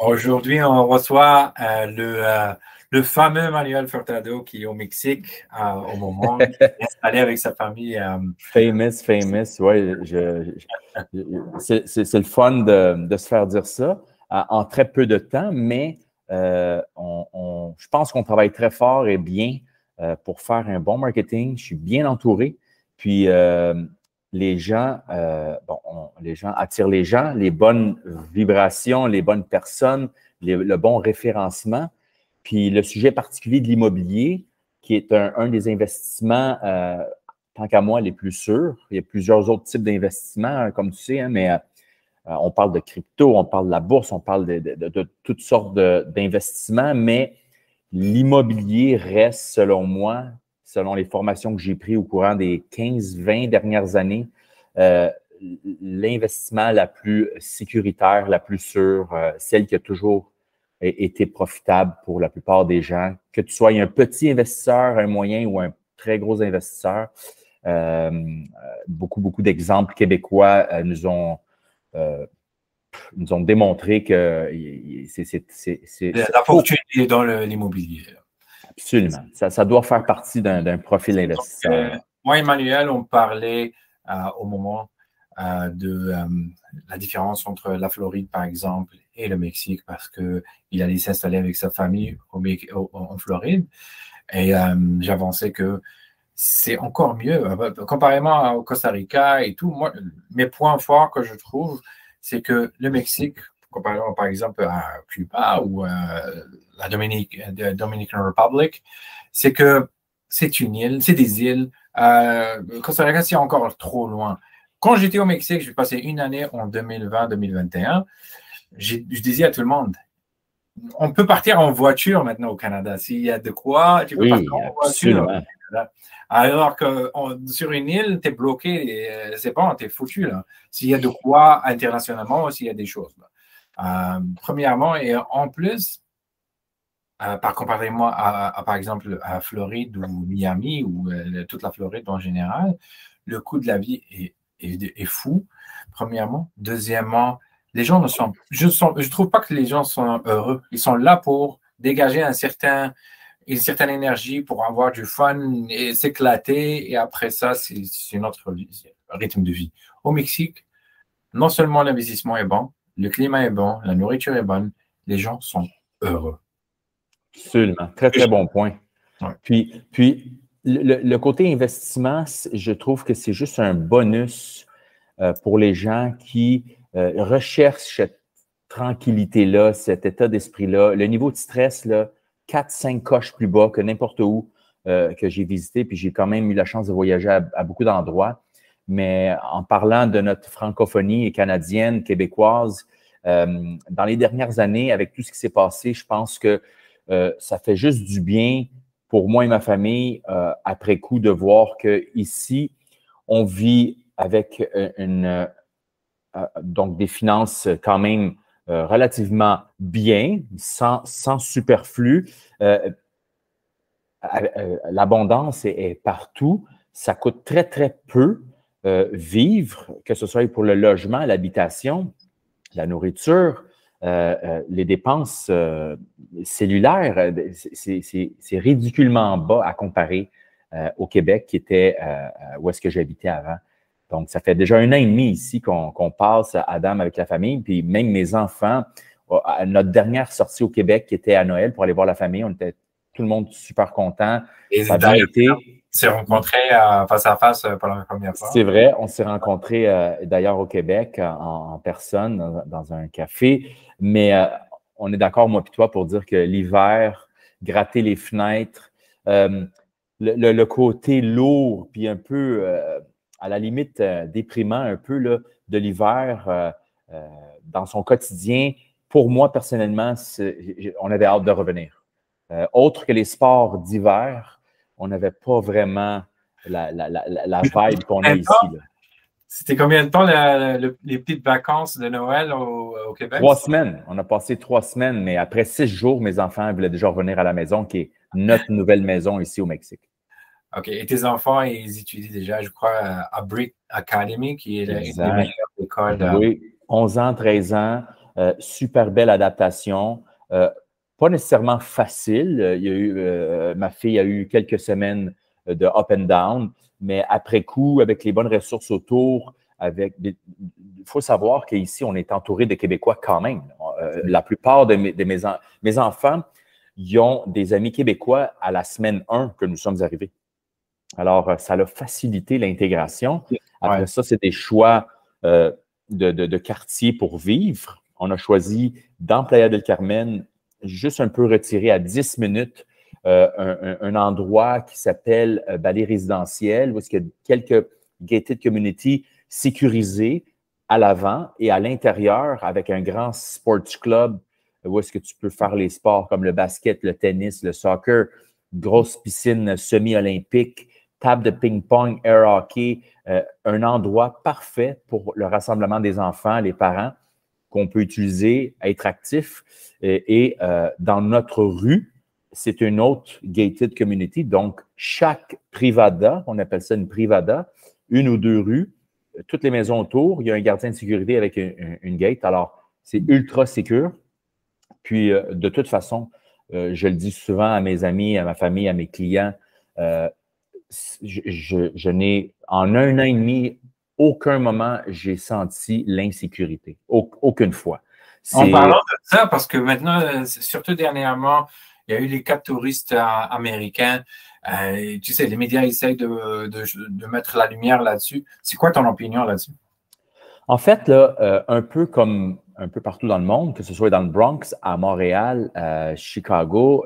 Aujourd'hui, on reçoit le fameux Manuel Furtado qui est au Mexique au moment, qui est installé avec sa famille. Famous, oui. C'est le fun de se faire dire ça en très peu de temps, mais je pense qu'on travaille très fort et bien pour faire un bon marketing. Je suis bien entouré. Puis les gens attirent les gens, les bonnes vibrations, les bonnes personnes, le bon référencement. Puis le sujet particulier de l'immobilier, qui est un des investissements, tant qu'à moi, les plus sûrs. Il y a plusieurs autres types d'investissements, comme tu sais, hein, mais on parle de crypto, on parle de la bourse, on parle de toutes sortes d'investissements, mais l'immobilier reste, selon moi, selon les formations que j'ai prises au courant des 15-20 dernières années, l'investissement la plus sécuritaire, la plus sûre, celle qui a toujours été profitable pour la plupart des gens, que tu sois un petit investisseur, un moyen ou un très gros investisseur. Beaucoup d'exemples québécois nous ont démontré que la fortune est dans l'immobilier. Absolument. Ça doit faire partie d'un profil d'investisseur. Moi, Emmanuel, on parlait au moment de la différence entre la Floride, par exemple, et le Mexique, parce qu'il allait s'installer avec sa famille en Floride. Et j'avançais que c'est encore mieux, comparément au Costa Rica et tout. Moi, mes points forts que je trouve, c'est que le Mexique, comparément par exemple à Cuba ou la Dominican Republic, c'est que c'est une île, c'est des îles. Costa Rica, c'est encore trop loin. Quand j'étais au Mexique, j'ai passé une année en 2020-2021. Je disais à tout le monde, on peut partir en voiture maintenant au Canada. S'il y a de quoi, tu peux partir en voiture. Alors que sur une île, tu es bloqué, c'est bon, tu es foutu. S'il y a de quoi internationalement, s'il y a des choses. Premièrement, et en plus, par comparaison à, par exemple, à Floride ou Miami ou toute la Floride en général, le coût de la vie est fou, premièrement. Deuxièmement, les gens ne sont... Je trouve pas que les gens sont heureux. Ils sont là pour dégager une certaine énergie, pour avoir du fun et s'éclater. Et après ça, c'est un autre rythme de vie. Au Mexique, non seulement l'investissement est bon, le climat est bon, la nourriture est bonne, les gens sont heureux. Absolument. Très, très bon point. Ouais. Puis le côté investissement, je trouve que c'est juste un bonus pour les gens qui recherchent cette tranquillité-là, cet état d'esprit-là. Le niveau de stress, là, 4-5 coches plus bas que n'importe où que j'ai visité. Puis j'ai quand même eu la chance de voyager à beaucoup d'endroits. Mais en parlant de notre francophonie canadienne, québécoise, dans les dernières années, avec tout ce qui s'est passé, je pense que ça fait juste du bien pour moi et ma famille, après coup, de voir qu'ici, on vit avec donc des finances quand même relativement bien, sans superflu. L'abondance est partout. Ça coûte très, très peu vivre, que ce soit pour le logement, l'habitation, la nourriture, les dépenses cellulaires. C'est ridiculement bas à comparer au Québec, qui était où est-ce que j'habitais avant. Donc, ça fait déjà 1 an et demi ici qu'on passe, Adam, avec la famille. Puis même mes enfants, notre dernière sortie au Québec, qui était à Noël pour aller voir la famille, on était tout le monde super content. Et ça a bien été. On s'est rencontrés face à face pour la première fois. C'est vrai, on s'est rencontrés d'ailleurs au Québec en personne dans un café. Mais on est d'accord, moi et toi, pour dire que l'hiver, gratter les fenêtres, le côté lourd, puis un peu à la limite déprimant un peu là, de l'hiver dans son quotidien, pour moi personnellement, on avait hâte de revenir. Autre que les sports d'hiver, on n'avait pas vraiment la vibe qu'on a ici. C'était combien de temps les petites vacances de Noël au Québec? 3 semaines. On a passé 3 semaines, mais après 6 jours, mes enfants voulaient déjà revenir à la maison, qui est notre nouvelle maison ici au Mexique. OK. Et tes enfants, ils étudient déjà, je crois, à Brick Academy, qui est une des meilleures écoles. Oui, 11 ans, 13 ans. Super belle adaptation. Pas nécessairement facile. Il y a eu, ma fille a eu quelques semaines de up and down, mais après coup, avec les bonnes ressources autour, il faut savoir qu'ici, on est entouré de Québécois quand même. La plupart de mes enfants, ils ont des amis québécois à la semaine 1 que nous sommes arrivés. Alors, ça a facilité l'intégration. Après ça, c'est des choix de quartier pour vivre. On a choisi dans Playa del Carmen, juste un peu retiré à 10 minutes, un endroit qui s'appelle Ballet résidentiel, où il y a quelques gated communities sécurisées à l'avant et à l'intérieur avec un grand sports club où est-ce que tu peux faire les sports comme le basket, le tennis, le soccer, grosse piscine semi-olympique, table de ping-pong, air hockey, un endroit parfait pour le rassemblement des enfants, les parents, qu'on peut utiliser, être actif. Et dans notre rue, c'est une autre gated community. Donc, chaque privada, on appelle ça une privada, une ou deux rues, toutes les maisons autour, il y a un gardien de sécurité avec une gate. Alors, c'est ultra sécure. Puis, de toute façon, je le dis souvent à mes amis, à ma famille, à mes clients, je n'ai, en un an et demi, aucun moment, j'ai senti l'insécurité. Aucune fois. En parlant de ça, parce que maintenant, surtout dernièrement, il y a eu les 4 touristes américains. Tu sais, les médias essayent de mettre la lumière là-dessus. C'est quoi ton opinion là-dessus? En fait, là, un peu comme un peu partout dans le monde, que ce soit dans le Bronx, à Montréal, Chicago,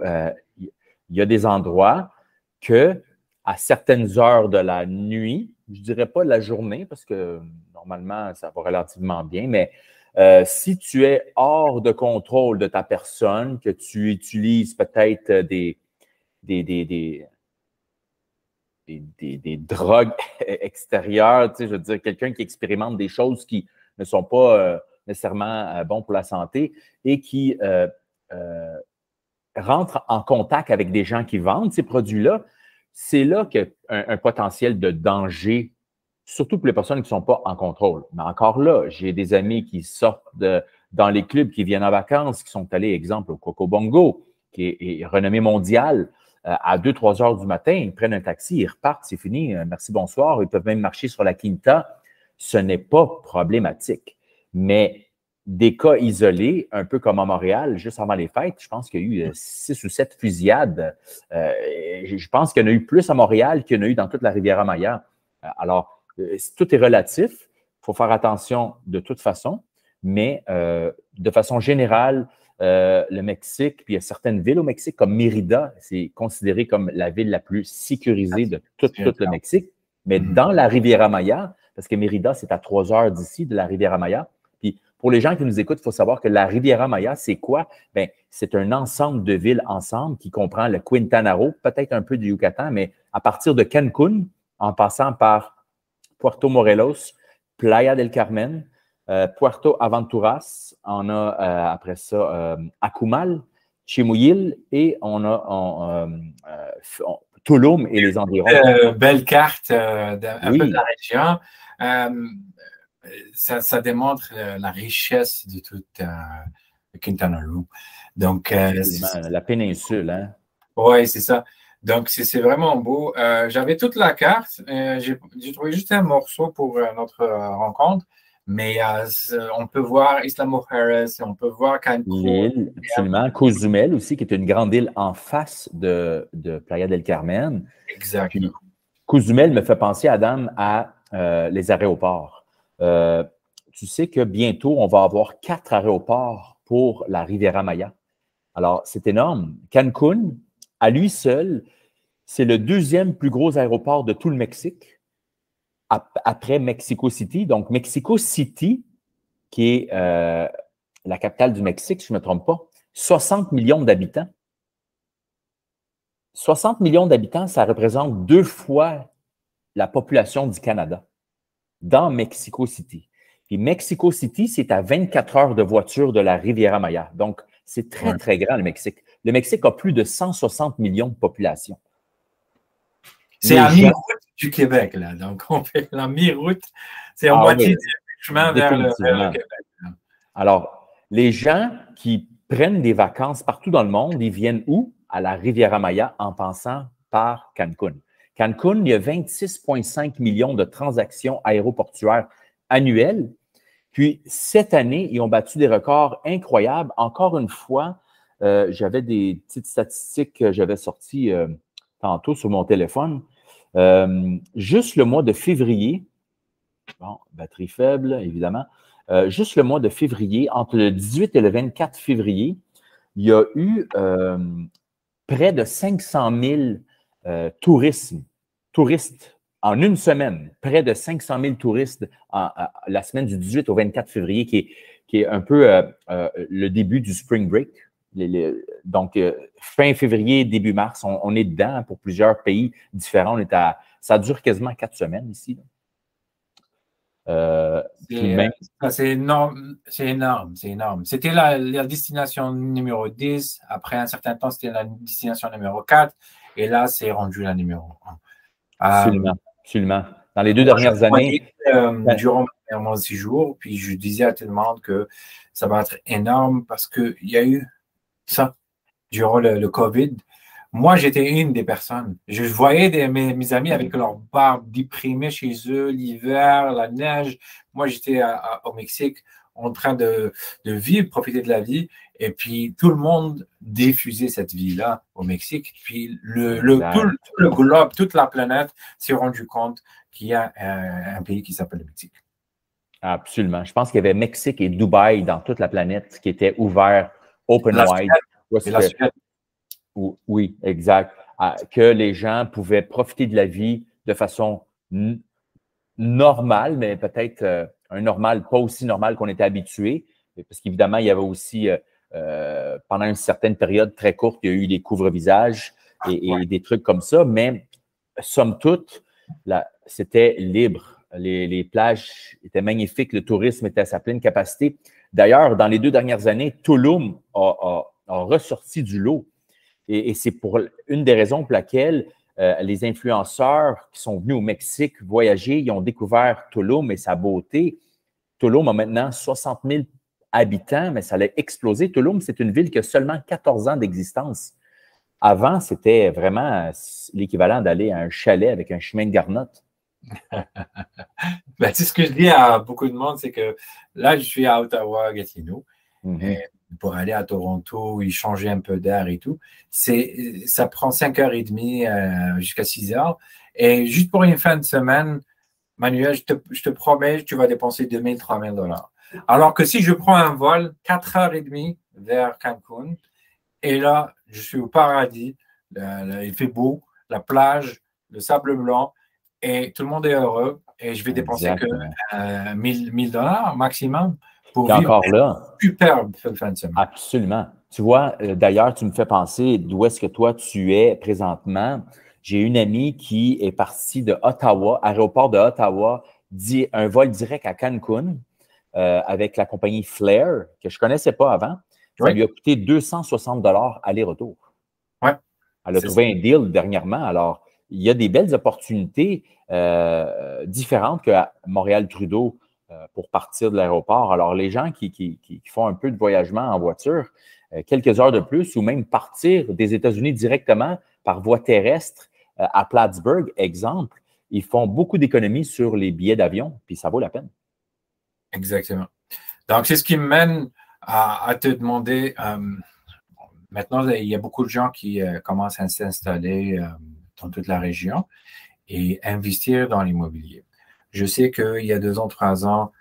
il y a des endroits que, à certaines heures de la nuit, je ne dirais pas de la journée, parce que normalement, ça va relativement bien, mais si tu es hors de contrôle de ta personne, que tu utilises peut-être des drogues extérieures, tu sais, je veux dire, quelqu'un qui expérimente des choses qui ne sont pas nécessairement bons pour la santé et qui rentre en contact avec des gens qui vendent ces produits-là, c'est là qu'il y a un potentiel de danger, surtout pour les personnes qui ne sont pas en contrôle. Mais encore là, j'ai des amis qui sortent dans les clubs, qui viennent en vacances, qui sont allés, exemple, au Coco Bongo, qui est renommé mondial, à 2-3 heures du matin, ils prennent un taxi, ils repartent, c'est fini, merci, bonsoir. Ils peuvent même marcher sur la Quinta. Ce n'est pas problématique. Mais des cas isolés, un peu comme à Montréal, juste avant les fêtes, je pense qu'il y a eu 6 ou 7 fusillades. Je pense qu'il y en a eu plus à Montréal qu'il y en a eu dans toute la Riviera-Maya. Alors, tout est relatif. Il faut faire attention de toute façon. Mais de façon générale, le Mexique, puis il y a certaines villes au Mexique, comme Mérida, c'est considéré comme la ville la plus sécurisée de tout le Mexique. Mais dans la Riviera-Maya, parce que Mérida, c'est à 3 heures d'ici, de la Riviera-Maya. Puis pour les gens qui nous écoutent, il faut savoir que la Riviera-Maya, c'est quoi? Bien, c'est un ensemble de villes ensemble qui comprend le Quintana Roo, peut-être un peu du Yucatan, mais à partir de Cancún, en passant par Puerto Morelos, Playa del Carmen, Puerto Aventuras, on a après ça Akumal, Chimuyil et on a Tulum et les environs. Belle carte un peu de la région. Ça démontre la richesse de toute Quintana Roo. Donc, la péninsule, hein? Oui, c'est ça. Donc, c'est vraiment beau. J'avais toute la carte. J'ai trouvé juste un morceau pour notre rencontre. Mais on peut voir Isla Mujeres, on peut voir Cancún. L'île, absolument. Cozumel aussi, qui est une grande île en face de Playa del Carmen. Exactement. Puis, Cozumel me fait penser, Adam, à les aéroports. Tu sais que bientôt, on va avoir 4 aéroports pour la Riviera Maya. Alors, c'est énorme. Cancún, à lui seul, c'est le 2e plus gros aéroport de tout le Mexique, après Mexico City. Donc, Mexico City, qui est la capitale du Mexique, si je ne me trompe pas, 60 millions d'habitants. 60 millions d'habitants, ça représente 2 fois la population du Canada dans Mexico City. Puis Mexico City, c'est à 24 heures de voiture de la Riviera Maya. Donc, c'est très, très grand, le Mexique. Le Mexique a plus de 160 millions de population. C'est à mi-route du Québec, là. Donc, on fait la mi-route. C'est en moitié du chemin vers le Québec. Alors, Les gens qui prennent des vacances partout dans le monde, ils viennent où? À la Riviera Maya en passant par Cancun. Cancun, il y a 26,5 millions de transactions aéroportuaires annuelles. Puis, cette année, ils ont battu des records incroyables. Encore une fois, j'avais des petites statistiques que j'avais sorties tantôt sur mon téléphone. Juste le mois de février, bon, batterie faible, évidemment, juste le mois de février, entre le 18 et le 24 février, il y a eu près de 500 000 touristes en une semaine, près de 500 000 touristes la semaine du 18 au 24 février, qui est un peu le début du spring break. Donc, fin février, début mars, on est dedans pour plusieurs pays différents. Ça dure quasiment 4 semaines ici. C'est énorme, c'est énorme, c'est énorme. C'était la destination numéro 10. Après un certain temps, c'était la destination numéro 4. Et là, c'est rendu la numéro 1. Absolument, absolument. Dans les 2 dernières années. Durant mon séjour, puis je disais à tout le monde que ça va être énorme parce qu'il y a eu ça durant le COVID. Moi, j'étais une des personnes. Je voyais mes amis avec leur barbe déprimée chez eux, l'hiver, la neige. Moi, j'étais au Mexique en train de vivre, profiter de la vie. Et puis, tout le monde diffusait cette vie-là au Mexique. Puis, tout le globe, toute la planète s'est rendu compte qu'il y a un pays qui s'appelle le Mexique. Absolument. Je pense qu'il y avait Mexique et Dubaï dans toute la planète qui étaient ouverts open wide. Oui, exact. Que les gens pouvaient profiter de la vie de façon normale, mais peut-être un normal, pas aussi normal qu'on était habitué. Parce qu'évidemment, il y avait aussi, pendant une certaine période très courte, il y a eu des couvre-visages et des trucs comme ça. Mais somme toute, c'était libre. Les plages étaient magnifiques. Le tourisme était à sa pleine capacité. D'ailleurs, dans les 2 dernières années, Tulum a ressorti du lot. Et c'est pour une des raisons pour laquelle les influenceurs qui sont venus au Mexique voyager, ils ont découvert Tulum et sa beauté. Tulum a maintenant 60 000 habitants, mais ça a explosé. Tulum, c'est une ville qui a seulement 14 ans d'existence. Avant, c'était vraiment l'équivalent d'aller à un chalet avec un chemin de garnotte. C'est ce que je dis à beaucoup de monde, c'est que là, je suis à Ottawa, Gatineau. Et pour aller à Toronto, y changer un peu d'air et tout, ça prend 5h30 jusqu'à 6h. Et juste pour une fin de semaine, Manuel, je te promets, tu vas dépenser 2 000, 3 000 $. Alors que si je prends un vol 4h30 vers Cancun, et là, je suis au paradis, il fait beau, la plage, le sable blanc, et tout le monde est heureux, et je vais dépenser que 1 000 $ maximum pour vivre encore là, superbe fin de semaine. Absolument. Tu vois, d'ailleurs, tu me fais penser d'où est-ce que toi tu es présentement. J'ai une amie qui est partie de Ottawa, aéroport de Ottawa, un vol direct à Cancun avec la compagnie Flair, que je ne connaissais pas avant. Ça lui a coûté 260 $ aller-retour. Ouais. Elle a trouvé un deal dernièrement. Alors, il y a des belles opportunités différentes que Montréal-Trudeau pour partir de l'aéroport. Alors, les gens qui font un peu de voyagement en voiture, quelques heures de plus, ou même partir des États-Unis directement par voie terrestre à Plattsburgh, exemple, ils font beaucoup d'économies sur les billets d'avion, puis ça vaut la peine. Exactement. Donc, c'est ce qui me mène à te demander, maintenant, il y a beaucoup de gens qui commencent à s'installer dans toute la région et investir dans l'immobilier. Je sais qu'il y a 2 ans, 3 ans,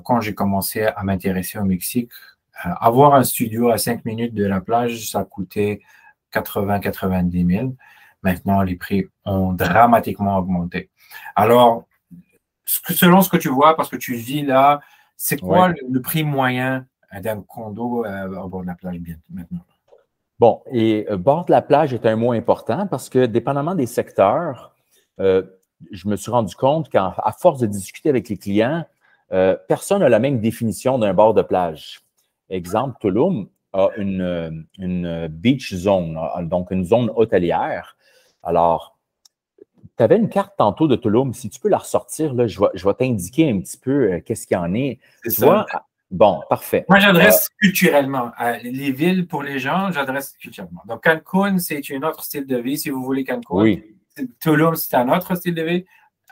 quand j'ai commencé à m'intéresser au Mexique, avoir un studio à 5 minutes de la plage, ça coûtait 80-90 000. Maintenant, les prix ont dramatiquement augmenté. Alors, selon ce que tu vois, parce que tu vis là, c'est quoi le prix moyen d'un condo au bord de la plage maintenant? Bon, et bord de la plage est un mot important parce que, dépendamment des secteurs, je me suis rendu compte qu'à force de discuter avec les clients, personne n'a la même définition d'un bord de plage. Exemple, Tulum a une beach zone, donc une zone hôtelière. Alors, tu avais une carte tantôt de Tulum. Si tu peux la ressortir, là, je vais t'indiquer un petit peu qu'est-ce qu'il y en est. Tu vois, Bon, parfait. Moi, j'adresse culturellement. Les villes, pour les gens, j'adresse culturellement. Donc, Cancun, c'est un autre style de vie, si vous voulez Cancun. Oui. Tulum, c'est un autre style de vie.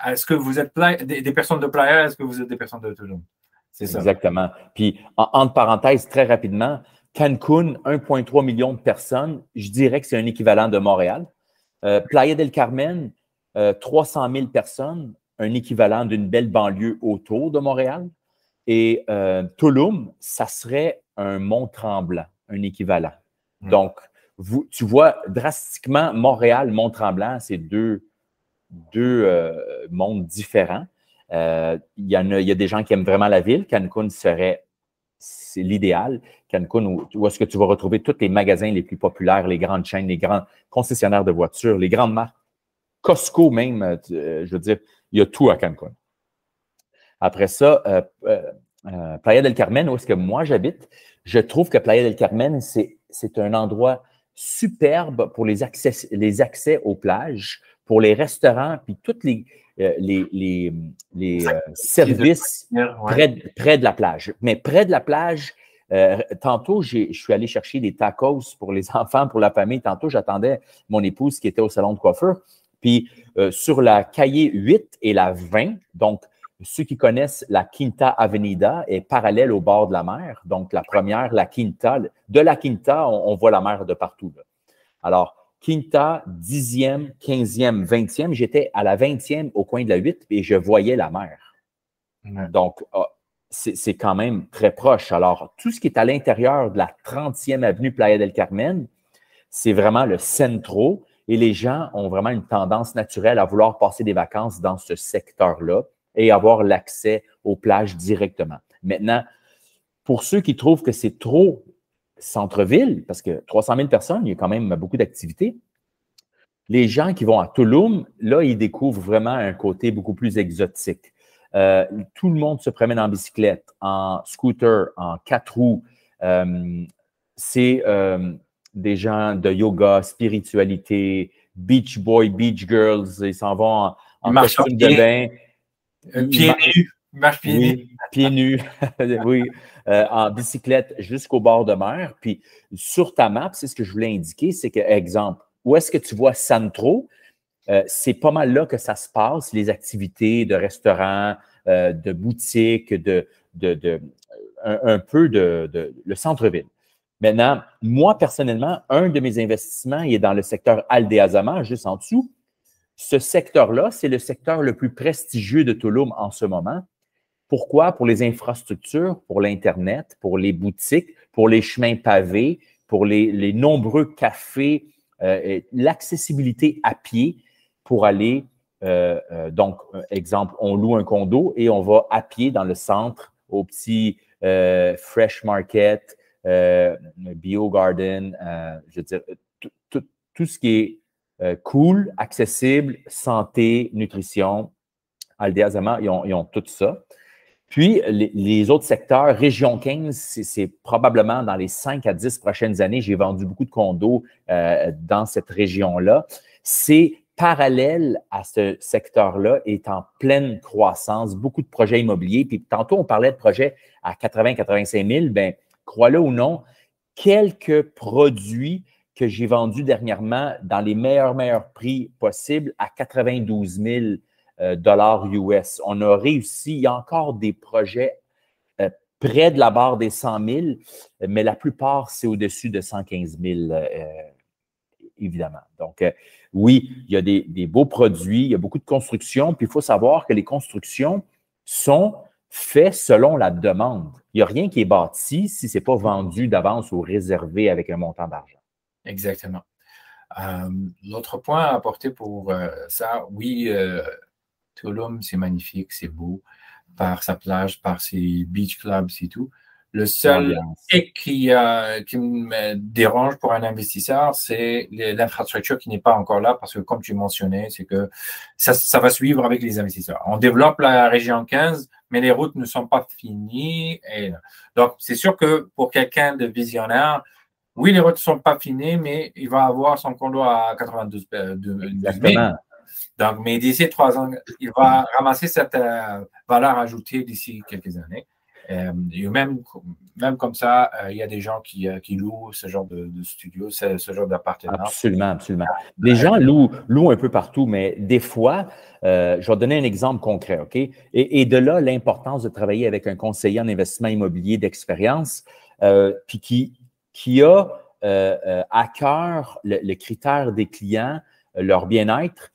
Est-ce que vous êtes des personnes de Playa? Est-ce que vous êtes des personnes de Tulum? C'est ça. Exactement. Puis, entre parenthèses, très rapidement, Cancun, 1,3 million de personnes, je dirais que c'est un équivalent de Montréal. Playa del Carmen, 300 000 personnes, un équivalent d'une belle banlieue autour de Montréal. Et Tulum, ça serait un Mont-Tremblant, un équivalent. Donc, tu vois drastiquement Montréal, Mont-Tremblant, c'est deux mondes différents. Il y a des gens qui aiment vraiment la ville. Cancun c'est l'idéal. Cancun, où est-ce que tu vas retrouver tous les magasins les plus populaires, les grandes chaînes, les grands concessionnaires de voitures, les grandes marques. Costco même, je veux dire, il y a tout à Cancun. Après ça, Playa del Carmen, où est-ce que moi j'habite, je trouve que Playa del Carmen, c'est un endroit superbe pour les accès aux plages, pour les restaurants, puis tous les services près de la plage. Mais près de la plage, tantôt, je suis allé chercher des tacos pour les enfants, pour la famille. Tantôt, j'attendais mon épouse qui était au salon de coiffeur. Puis, sur la Calle 8 et la 20, donc, ceux qui connaissent la Quinta Avenida est parallèle au bord de la mer. Donc, la première, la Quinta. De la Quinta, on voit la mer de partout, là. Alors, Quinta, 10e, 15e, 20e. J'étais à la 20e au coin de la 8 et je voyais la mer. Donc, c'est quand même très proche. Alors, tout ce qui est à l'intérieur de la 30e avenue Playa del Carmen, c'est vraiment le centro et les gens ont vraiment une tendance naturelle à vouloir passer des vacances dans ce secteur-là et avoir l'accès aux plages directement. Maintenant, pour ceux qui trouvent que c'est trop centre-ville, parce que 300 000 personnes, il y a quand même beaucoup d'activités, les gens qui vont à Tulum, là, ils découvrent vraiment un côté beaucoup plus exotique. Tout le monde se promène en bicyclette, en scooter, en 4 roues. C'est des gens de yoga, spiritualité, beach boy, beach girls. Ils s'en vont en costume de bain. Pieds nus. Ils marchent pieds nus. Pieds nus. Oui. En bicyclette jusqu'au bord de mer. Puis sur ta map, c'est ce que je voulais indiquer, c'est que, exemple, où est-ce que tu vois Santro? C'est pas mal là que ça se passe, les activités de restaurants, de boutiques, un peu le centre-ville. Maintenant, moi, personnellement, un de mes investissements il est dans le secteur Aldea-Zama, juste en dessous. Ce secteur-là, c'est le secteur le plus prestigieux de Tulum en ce moment. Pourquoi? Pour les infrastructures, pour l'Internet, pour les boutiques, pour les chemins pavés, pour les nombreux cafés, l'accessibilité à pied pour aller, donc, exemple, on loue un condo et on va à pied dans le centre au petit Fresh Market, Bio Garden, je veux dire, tout ce qui est cool, accessible, santé, nutrition. Aldea-Zama, ils ont tout ça. Puis, les autres secteurs, Région 15, c'est probablement dans les 5 à 10 prochaines années, j'ai vendu beaucoup de condos dans cette région-là. C'est parallèle à ce secteur-là, est en pleine croissance, beaucoup de projets immobiliers. Puis, tantôt, on parlait de projets à 80-85 000. Bien, crois-le ou non, quelques produits que j'ai vendus dernièrement dans les meilleurs prix possibles à 92 000 dollars US. On a réussi, il y a encore des projets près de la barre des 100 000, mais la plupart, c'est au-dessus de 115 000, évidemment. Donc, oui, il y a des beaux produits, il y a beaucoup de constructions, puis il faut savoir que les constructions sont faites selon la demande. Il n'y a rien qui est bâti si ce n'est pas vendu d'avance ou réservé avec un montant d'argent. Exactement. L'autre point à apporter pour ça, oui, Tulum, c'est magnifique, c'est beau, par sa plage, par ses beach clubs et tout. Le seul hic qui me dérange pour un investisseur, c'est l'infrastructure qui n'est pas encore là, parce que comme tu mentionnais, c'est que ça va suivre avec les investisseurs. On développe la région 15, mais les routes ne sont pas finies. Donc, c'est sûr que pour quelqu'un de visionnaire, oui, les routes ne sont pas finies, mais il va avoir son condo à 92 000. Donc, mais d'ici 3 ans, il va ramasser cette valeur ajoutée d'ici quelques années. Et même comme ça, il y a des gens qui louent ce genre de studio, ce genre d'appartement. Absolument, absolument. Les gens louent un peu partout, mais des fois, je vais donner un exemple concret, OK? Et de là, l'importance de travailler avec un conseiller en investissement immobilier d'expérience, puis qui a à cœur le critère des clients, leur bien-être.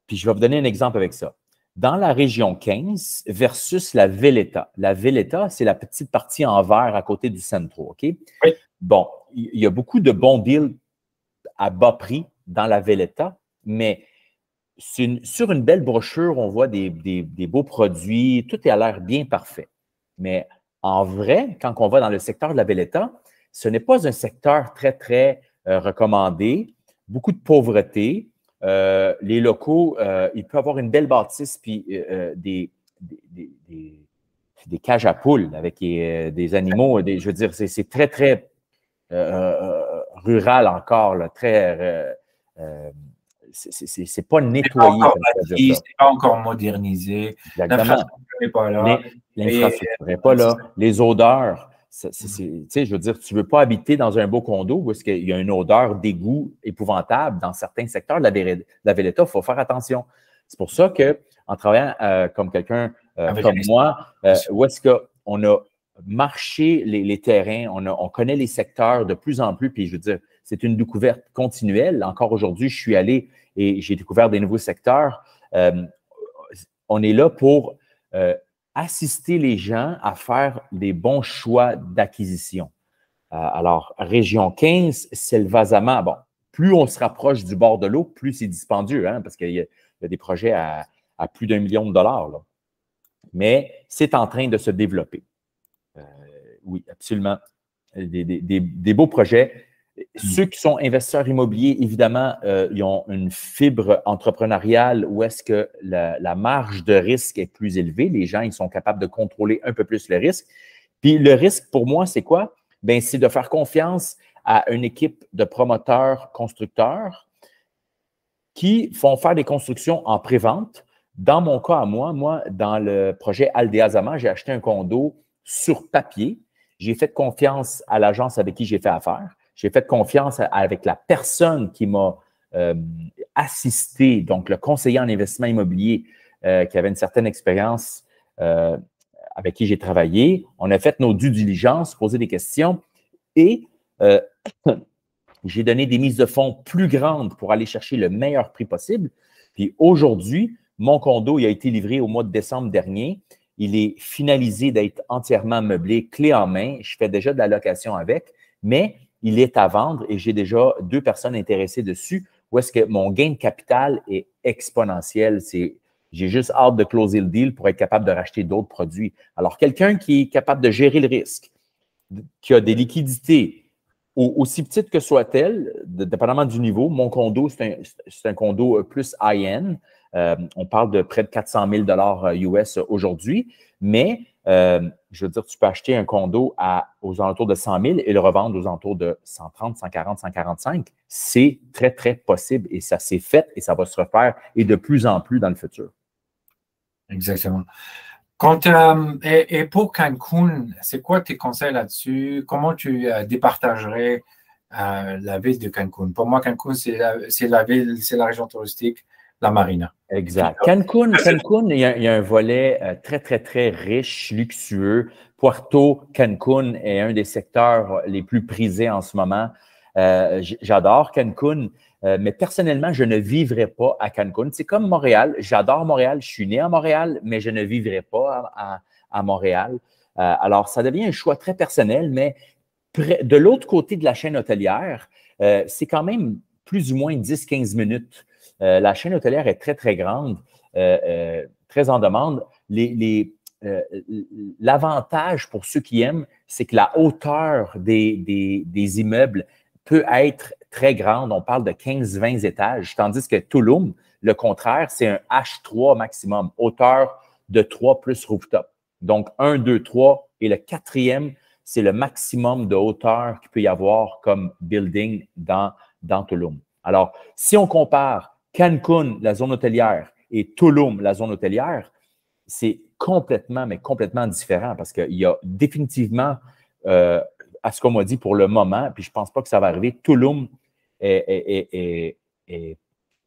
Puis je vais vous donner un exemple avec ça. Dans la région 15 versus la Velletta. La Velletta, c'est la petite partie en vert à côté du Centro, OK? Oui. Bon, il y a beaucoup de bons deals à bas prix dans la Velletta, mais sur une belle brochure, on voit des beaux produits, tout est à l'air bien parfait. Mais en vrai, quand on va dans le secteur de la Velletta, ce n'est pas un secteur très, très recommandé, beaucoup de pauvreté. Les locaux, il peut avoir une belle bâtisse puis des cages à poules avec des animaux. Je veux dire, c'est très, très rural encore, là, très. C'est pas nettoyé. C'est pas encore modernisé. L'infrastructure n'est pas là. L'infrastructure n'est pas là. Les odeurs. Tu sais, je veux dire, tu ne veux pas habiter dans un beau condo où il y a une odeur d'égout épouvantable dans certains secteurs de la Velletta. Il faut faire attention. C'est pour ça qu'en travaillant comme quelqu'un comme moi, où est-ce qu'on a marché les terrains, on connaît les secteurs de plus en plus, puis je veux dire, c'est une découverte continuelle. Encore aujourd'hui, je suis allé et j'ai découvert des nouveaux secteurs. On est là pour assister les gens à faire des bons choix d'acquisition. Alors, région 15, c'est le Vasamant. Bon, plus on se rapproche du bord de l'eau, plus c'est dispendieux, hein, parce qu'il y a des projets à plus d'1 million de dollars. Là. Mais c'est en train de se développer. Oui, absolument. Des beaux projets. Ceux qui sont investisseurs immobiliers, évidemment, ils ont une fibre entrepreneuriale où est-ce que la marge de risque est plus élevée. Les gens, ils sont capables de contrôler un peu plus le risque. Puis le risque, pour moi, c'est quoi? Bien, c'est de faire confiance à une équipe de promoteurs, constructeurs qui font faire des constructions en pré-vente. Dans mon cas à moi, dans le projet Aldea-Zama, j'ai acheté un condo sur papier. J'ai fait confiance à l'agence avec qui j'ai fait affaire. J'ai fait confiance avec la personne qui m'a assisté, donc le conseiller en investissement immobilier qui avait une certaine expérience avec qui j'ai travaillé. On a fait nos due diligence, posé des questions et j'ai donné des mises de fonds plus grandes pour aller chercher le meilleur prix possible. Puis aujourd'hui, mon condo il a été livré au mois de décembre dernier. Il est finalisé d'être entièrement meublé, clé en main. Je fais déjà de la location avec, mais il est à vendre et j'ai déjà 2 personnes intéressées dessus où est-ce que mon gain de capital est exponentiel. J'ai juste hâte de closer le deal pour être capable de racheter d'autres produits. Alors, quelqu'un qui est capable de gérer le risque, qui a des liquidités, aussi petites que soit-elles, dépendamment du niveau, mon condo, c'est un condo plus high-end. On parle de près de 400 000 US aujourd'hui, mais je veux dire, tu peux acheter un condo aux alentours de 100 000 et le revendre aux alentours de 130, 140, 145. C'est très, très possible et ça s'est fait et ça va se refaire et de plus en plus dans le futur. Exactement. Et pour Cancun, c'est quoi tes conseils là-dessus? Comment tu départagerais la ville de Cancun? Pour moi, Cancun, c'est la ville, c'est la région touristique, la marina. Exact. Cancun, il y a un volet très, très, très riche, luxueux. Puerto Cancun est un des secteurs les plus prisés en ce moment. J'adore Cancun, mais personnellement, je ne vivrais pas à Cancun. C'est comme Montréal. J'adore Montréal. Je suis né à Montréal, mais je ne vivrais pas à Montréal. Alors, ça devient un choix très personnel, mais de l'autre côté de la chaîne hôtelière, c'est quand même plus ou moins 10-15 minutes. La chaîne hôtelière est très, très grande, très en demande. L'avantage pour ceux qui aiment, c'est que la hauteur des immeubles peut être très grande. On parle de 15-20 étages, tandis que Tulum, le contraire, c'est un H3 maximum, hauteur de 3 plus rooftop. Donc, 1, 2, 3 et le 4e, c'est le maximum de hauteur qu'il peut y avoir comme building dans Tulum. Alors, si on compare Cancun, la zone hôtelière, et Tulum, la zone hôtelière, c'est complètement, mais complètement différent parce qu'il y a définitivement, à ce qu'on m'a dit pour le moment, puis je ne pense pas que ça va arriver, Tulum est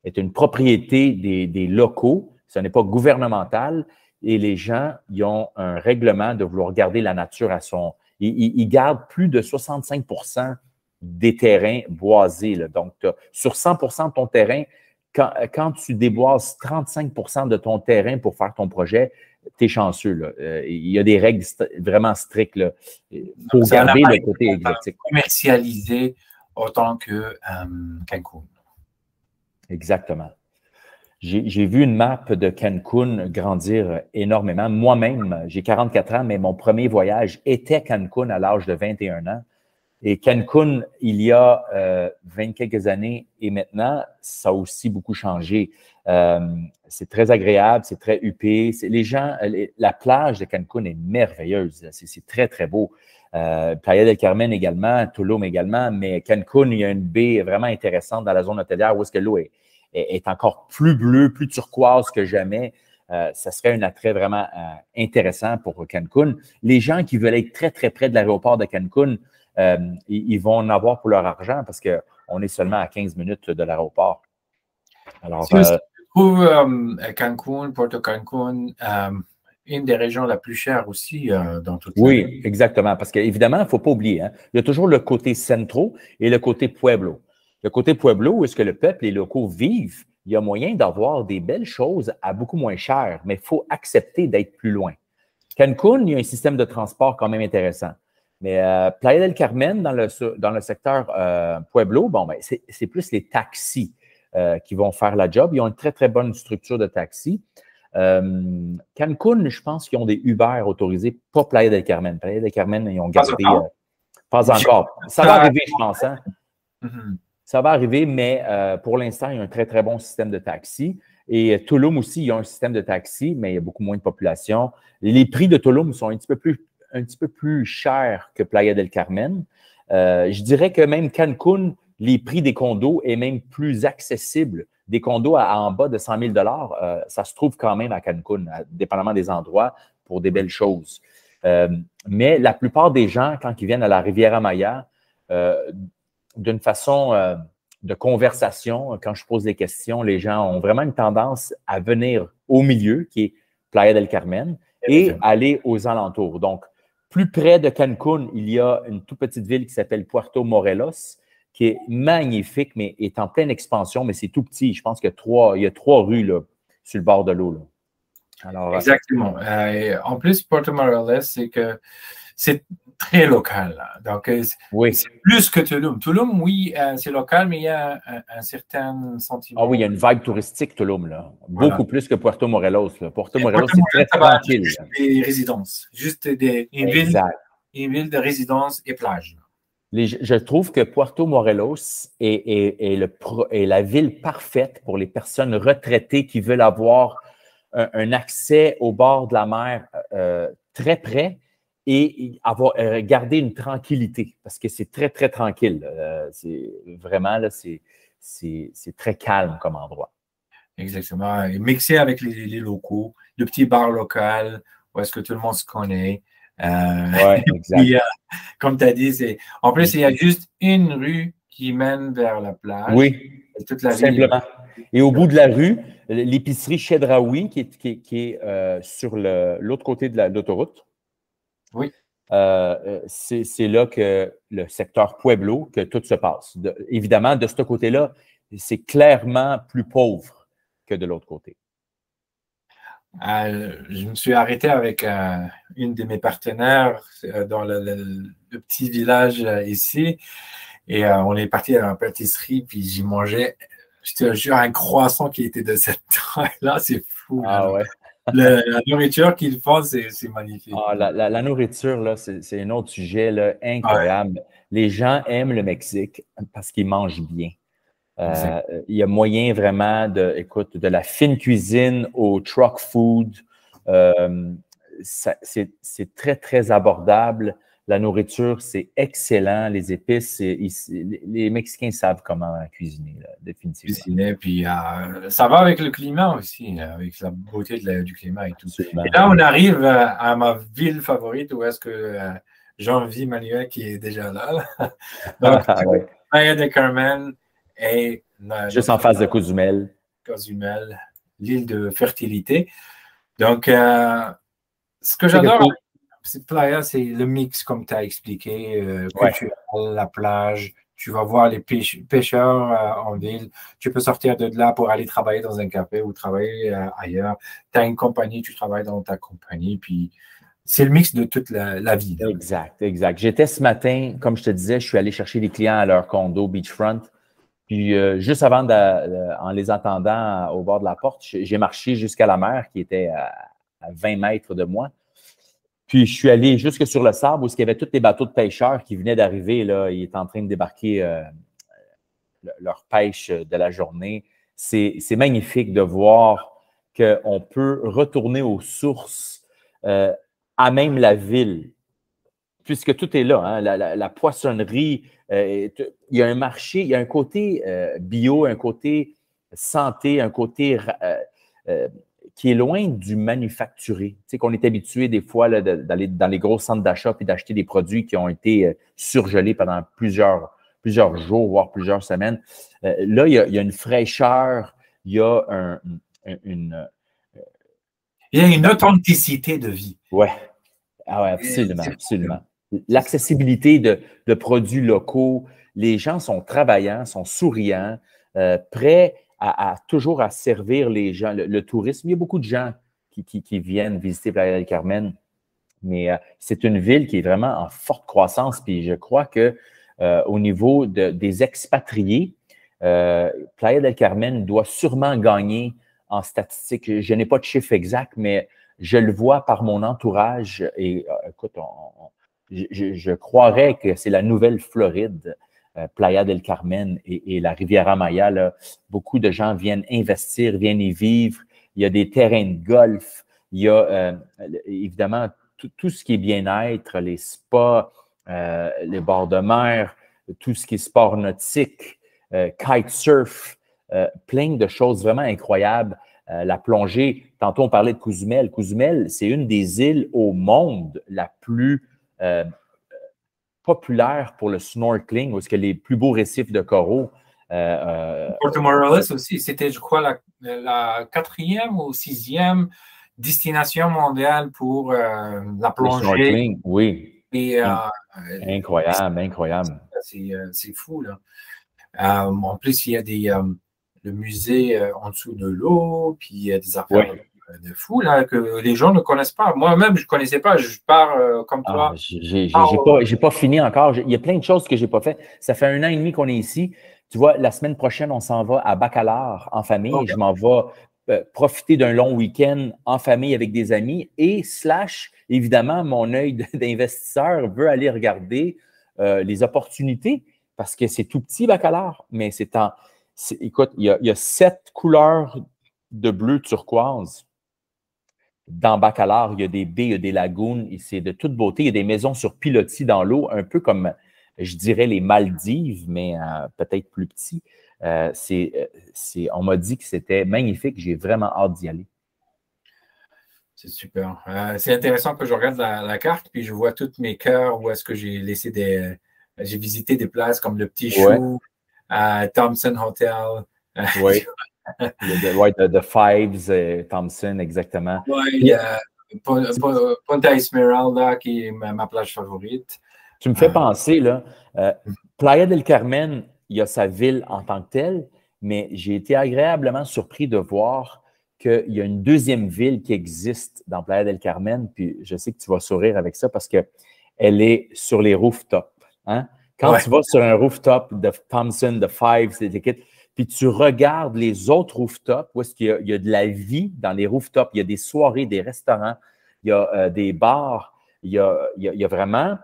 une propriété des locaux, ce n'est pas gouvernemental et les gens, ils ont un règlement de vouloir garder la nature à son… Ils gardent plus de 65% des terrains boisés. Là. Donc, sur 100% de ton terrain, quand tu déboises 35% de ton terrain pour faire ton projet, tu es chanceux. Là. Il y a des règles vraiment strictes là, pour garder le côté exotique. Commercialisé autant que Cancun. Exactement. J'ai vu une map de Cancun grandir énormément. Moi-même, j'ai 44 ans, mais mon premier voyage était Cancun à l'âge de 21 ans. Et Cancun, il y a 20 quelques années et maintenant, ça a aussi beaucoup changé. C'est très agréable, c'est très huppé. Les gens, la plage de Cancun est merveilleuse. C'est très, très beau. Playa del Carmen également, Tulum également, mais Cancun, il y a une baie vraiment intéressante dans la zone hôtelière où est-ce que l'eau est encore plus bleue, plus turquoise que jamais. Ça serait un attrait vraiment intéressant pour Cancun. Les gens qui veulent être très, très près de l'aéroport de Cancun, ils vont en avoir pour leur argent parce qu'on est seulement à 15 minutes de l'aéroport. Alors, je trouve Cancun, Puerto Cancun, une des régions la plus chères aussi dans toute la Oui, ville. Exactement. Parce qu'évidemment, il ne faut pas oublier, hein, il y a toujours le côté centro et le côté pueblo. Le côté pueblo, où est-ce que le peuple, les locaux vivent, il y a moyen d'avoir des belles choses à beaucoup moins cher, mais il faut accepter d'être plus loin. Cancun, il y a un système de transport quand même intéressant. Mais Playa del Carmen, dans le secteur Pueblo, bon, ben, c'est plus les taxis qui vont faire la job. Ils ont une très, très bonne structure de taxis. Cancun, je pense qu'ils ont des Uber autorisés, pas Playa del Carmen. Playa del Carmen, ils ont gardé… Pas encore. Ça va arriver, je pense. Hein? Ça va arriver, mais pour l'instant, il y a un très, très bon système de taxis. Et Tulum aussi, il y a un système de taxis, mais il y a beaucoup moins de population. Les prix de Tulum sont un petit peu plus chers que Playa del Carmen. Je dirais que même Cancun, les prix des condos est même plus accessible. Des condos en bas de 100 000 ça se trouve quand même à Cancun, dépendamment des endroits, pour des belles choses. Mais la plupart des gens, quand ils viennent à la Riviera Maya, d'une façon de conversation, quand je pose des questions, les gens ont vraiment une tendance à venir au milieu, qui est Playa del Carmen, et aller aux alentours. Donc, plus près de Cancun, il y a une toute petite ville qui s'appelle Puerto Morelos, qui est magnifique, mais est en pleine expansion, mais c'est tout petit. Je pense qu'il y a trois rues là, sur le bord de l'eau. Alors, exactement. En plus, Puerto Morelos, c'est que c'est très local. Là. Donc, oui. C'est plus que Tulum. Tulum, oui, c'est local, mais il y a un certain sentiment. Ah oui, il y a une vibe touristique, Tulum, là. Voilà. Beaucoup plus que Puerto Morelos. Là. Puerto Morelos, c'est très tranquille. Juste des résidences. Juste une ville de résidence et plage. Je trouve que Puerto Morelos est la ville parfaite pour les personnes retraitées qui veulent avoir un accès au bord de la mer très près et garder une tranquillité parce que c'est très, très tranquille. C'est vraiment, là, c'est très calme comme endroit. Exactement. Et mixé avec les locaux, le petit bar local où est-ce que tout le monde se connaît. Oui, exact. Puis, comme tu as dit, en plus, il y a juste une rue qui mène vers la plage. Oui, toute la simplement. Et au bout de la rue, l'épicerie Chedraoui, qui est sur l'autre côté de l'autoroute. Oui. C'est là que le secteur Pueblo, que tout se passe. Évidemment, de ce côté-là, c'est clairement plus pauvre que de l'autre côté. Je me suis arrêté avec une de mes partenaires dans le petit village ici et on est parti à la pâtisserie puis j'y mangeais, je te jure, un croissant qui était de cette taille-là, c'est fou. Ah ouais. La nourriture qu'ils font, c'est magnifique. Ah, la nourriture, là, c'est un autre sujet là, incroyable. Ouais. Les gens aiment le Mexique parce qu'ils mangent bien. Il y a moyen vraiment de la fine cuisine au truck food. C'est très, très abordable. La nourriture, c'est excellent. Les épices, les Mexicains savent comment cuisiner, là, définitivement. Cuisiner, puis ça va avec le climat aussi, là, avec la beauté du climat et tout. Absolument. Et là, on arrive à ma ville favorite, où est-ce que j'envie Manuel qui est déjà là. Donc, Ouais. Playa del Carmen et Juste en face de Cozumel. Cozumel, l'île de fertilité. Donc, ce que j'adore, c'est Playa, c'est le mix, comme tu as expliqué, culturel, la plage. Tu vas voir les pêcheurs en ville. Tu peux sortir de là pour aller travailler dans un café ou travailler ailleurs. Tu as une compagnie, tu travailles dans ta compagnie. Puis, c'est le mix de toute la vie. Là. Exact, exact. J'étais ce matin, comme je te disais, je suis allé chercher les clients à leur condo beachfront. Puis, juste avant, en les entendant au bord de la porte, j'ai marché jusqu'à la mer qui était à 20 mètres de moi. Puis, je suis allé jusque sur le sable où il y avait tous les bateaux de pêcheurs qui venaient d'arriver. Là, ils étaient en train de débarquer leur pêche de la journée. C'est magnifique de voir qu'on peut retourner aux sources à même la ville, puisque tout est là. Hein, la poissonnerie, il y a un marché, il y a un côté bio, un côté santé, un côté qui est loin du manufacturé. Tu sais, qu'on est habitué des fois d'aller dans les gros centres d'achat et d'acheter des produits qui ont été surgelés pendant plusieurs jours, voire plusieurs semaines. Là, il y a une fraîcheur, il y a il y a une authenticité de vie. Oui, absolument, absolument. L'accessibilité de produits locaux, les gens sont travaillants, sont souriants, prêts toujours à servir les gens, le tourisme. Il y a beaucoup de gens qui viennent visiter Playa del Carmen, mais c'est une ville qui est vraiment en forte croissance. Puis je crois que au niveau des expatriés, Playa del Carmen doit sûrement gagner en statistiques. Je n'ai pas de chiffre exact, mais je le vois par mon entourage. Et écoute, je croirais que c'est la Nouvelle-Floride, Playa del Carmen et la Riviera Maya. Là, beaucoup de gens viennent investir, viennent y vivre. Il y a des terrains de golf. Il y a évidemment tout ce qui est bien-être, les spas, les bords de mer, tout ce qui est sport nautique, kitesurf, plein de choses vraiment incroyables. La plongée, tantôt on parlait de Cozumel. Cozumel, c'est une des îles au monde la plus populaire pour le snorkeling, où est-ce que les plus beaux récifs de coraux. Puerto Morelos aussi, c'était, je crois, la 4e ou 6e destination mondiale pour la plongée. Le snorkeling, oui. Et, incroyable, incroyable. C'est fou, là. En plus, il y a le musée en dessous de l'eau, puis il y a des affaires de fou, là, que les gens ne connaissent pas. Moi-même, je ne connaissais pas. Je pars comme toi. J'ai pas fini encore. Il y a plein de choses que je n'ai pas fait. Ça fait 1 an et demi qu'on est ici. Tu vois, la semaine prochaine, on s'en va à Bacalar en famille. Okay. Je m'en vais profiter d'un long week-end en famille avec des amis et / évidemment, mon œil d'investisseur veut aller regarder les opportunités parce que c'est tout petit, Bacalar, mais écoute, il y a 7 couleurs de bleu turquoise. Dans Bacalar, il y a des baies, il y a des lagunes, c'est de toute beauté. Il y a des maisons sur pilotis dans l'eau, un peu comme, je dirais, les Maldives, mais peut-être plus petits. On m'a dit que c'était magnifique. J'ai vraiment hâte d'y aller. C'est super. C'est intéressant que je regarde la carte, puis je vois tous mes cœurs où est-ce que j'ai laissé j'ai visité des places comme le Petit Chou, Thompson Hotel. Oui. The Fives, Thompson, exactement. Oui, il y a Punta Esmeralda qui est ma plage favorite. Tu me fais penser, là, Playa del Carmen, il y a sa ville en tant que telle, mais j'ai été agréablement surpris de voir qu'il y a une deuxième ville qui existe dans Playa del Carmen, puis je sais que tu vas sourire avec ça parce qu'elle est sur les rooftops. Hein? Quand tu vas sur un rooftop de Thompson, de Fives, puis tu regardes les autres rooftops, où est-ce qu'il y a de la vie dans les rooftops, il y a des soirées, des restaurants, il y a des bars, il y a vraiment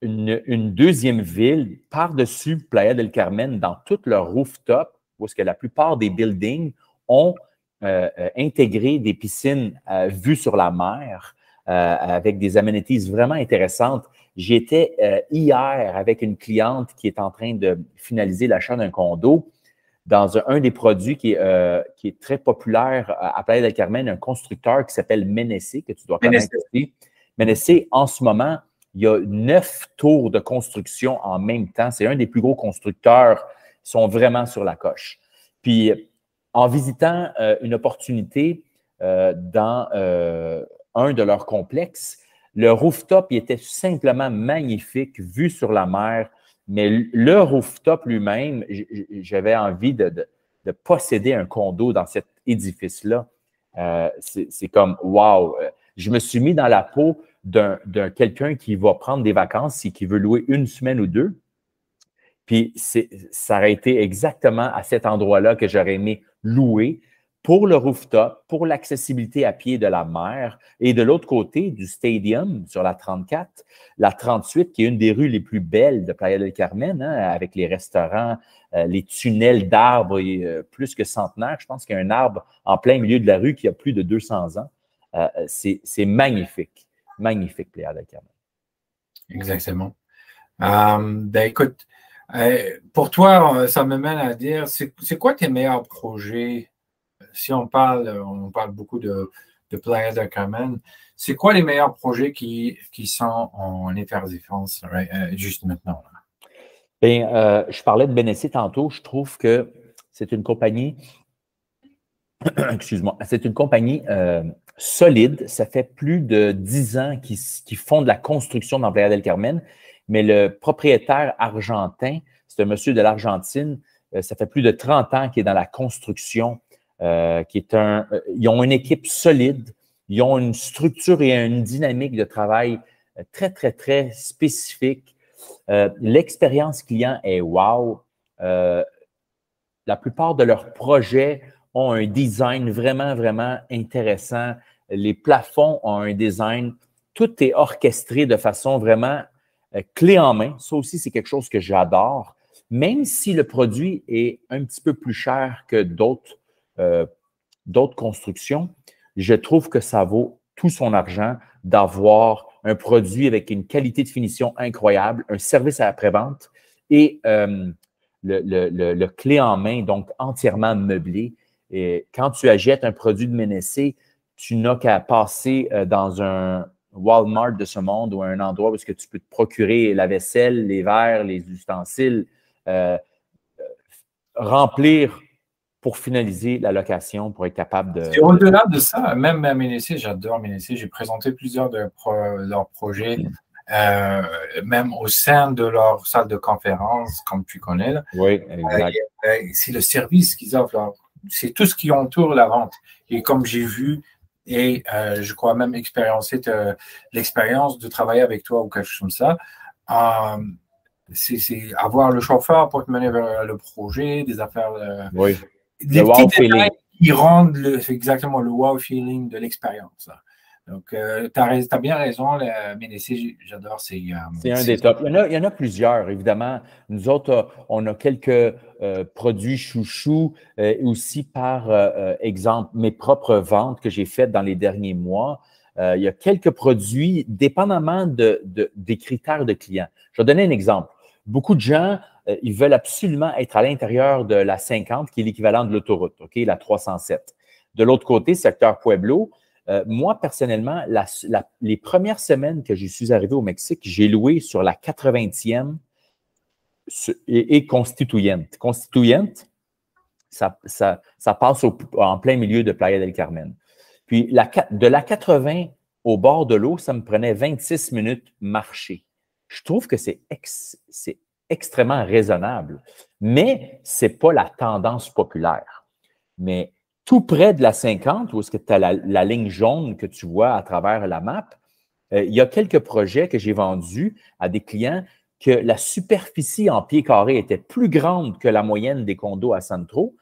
une deuxième ville par-dessus Playa del Carmen dans tout leur rooftop, où est-ce que la plupart des buildings ont intégré des piscines vues sur la mer avec des amenities vraiment intéressantes. J'y étais hier avec une cliente qui est en train de finaliser l'achat d'un condo dans un des produits qui est très populaire à Playa del Carmen, un constructeur qui s'appelle Menessé, que tu dois connaître aussi. Menessé, en ce moment, il y a 9 tours de construction en même temps. C'est un des plus gros constructeurs. Ils sont vraiment sur la coche. Puis, en visitant une opportunité dans un de leurs complexes, le rooftop il était simplement magnifique, vu sur la mer. Mais le rooftop lui-même, j'avais envie de posséder un condo dans cet édifice-là. C'est comme, wow! Je me suis mis dans la peau d'un quelqu'un qui va prendre des vacances et qui veut louer une semaine ou deux. Puis ça aurait été exactement à cet endroit-là que j'aurais aimé louer pour le rooftop, pour l'accessibilité à pied de la mer. Et de l'autre côté du stadium, sur la 34, la 38, qui est une des rues les plus belles de Playa del Carmen, hein, avec les restaurants, les tunnels d'arbres plus que centenaires. Je pense qu'il y a un arbre en plein milieu de la rue qui a plus de 200 ans. C'est magnifique. Magnifique, Playa del Carmen. Exactement. Ben écoute, pour toi, ça me mène à dire, c'est quoi tes meilleurs projets? Si on parle beaucoup de Playa del Carmen, c'est quoi les meilleurs projets qui sont en effervescence juste maintenant? Bien, je parlais de Benessé tantôt. Je trouve que c'est une compagnie, excuse-moi, c'est une compagnie solide. Ça fait plus de 10 ans qu'ils font de la construction dans Playa del Carmen, mais le propriétaire argentin, c'est un monsieur de l'Argentine, ça fait plus de 30 ans qu'il est dans la construction. Ils ont une équipe solide, ils ont une structure et une dynamique de travail très, très, très spécifique. L'expérience client est wow. La plupart de leurs projets ont un design vraiment, vraiment intéressant. Les plafonds ont un design. Tout est orchestré de façon vraiment clé en main. Ça aussi, c'est quelque chose que j'adore. Même si le produit est un petit peu plus cher que d'autres constructions, je trouve que ça vaut tout son argent d'avoir un produit avec une qualité de finition incroyable, un service à après-vente et le clé en main, donc entièrement meublé. Et quand tu achètes un produit de Menessé, tu n'as qu'à passer dans un Walmart de ce monde ou un endroit où est-ce que tu peux te procurer la vaisselle, les verres, les ustensiles, remplir pour finaliser la location, pour être capable de… Et au-delà de ça, même à Menessé, j'adore Menessé, j'ai présenté plusieurs de leurs projets, même au sein de leur salle de conférence, comme tu connais. Là. Oui, exact. C'est le service qu'ils offrent, là. C'est tout ce qui entoure la vente. Et comme j'ai vu, et je crois même expériencer l'expérience de travailler avec toi ou quelque chose comme ça, c'est avoir le chauffeur pour te mener vers le projet, des affaires… oui. Les petits détails qui rendent exactement le wow feeling de l'expérience. Donc, tu as bien raison, Menessé, j'adore. C'est un des tops. Il y en a plusieurs, évidemment. Nous autres, on a quelques produits chouchous, aussi par exemple, mes propres ventes que j'ai faites dans les derniers mois. Il y a quelques produits, dépendamment des critères de clients. Je vais donner un exemple. Beaucoup de gens, ils veulent absolument être à l'intérieur de la 50, qui est l'équivalent de l'autoroute, OK, la 307. De l'autre côté, secteur Pueblo, moi, personnellement, les premières semaines que je suis arrivé au Mexique, j'ai loué sur la 80e et Constituyente. Constituyente, ça passe en plein milieu de Playa del Carmen. Puis, de la 80 au bord de l'eau, ça me prenait 26 minutes marcher. Je trouve que c'est extrêmement raisonnable, mais ce n'est pas la tendance populaire. Mais tout près de la 50, où est-ce que tu as la ligne jaune que tu vois à travers la map, il y a quelques projets que j'ai vendus à des clients que la superficie en pieds carrés était plus grande que la moyenne des condos à Centro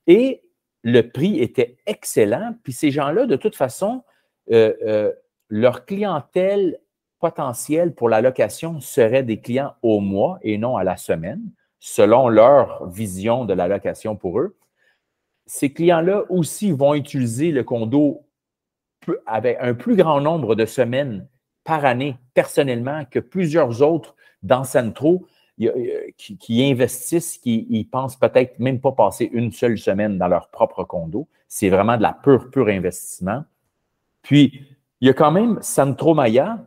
et le prix était excellent. Puis ces gens-là, de toute façon, leur clientèle potentielle pour la location serait des clients au mois et non à la semaine, selon leur vision de la location pour eux. Ces clients-là aussi vont utiliser le condo avec un plus grand nombre de semaines par année, personnellement, que plusieurs autres dans Centro qui investissent, qui pensent peut-être même pas passer une seule semaine dans leur propre condo. C'est vraiment de la pure investissement. Puis, il y a quand même Centro Maya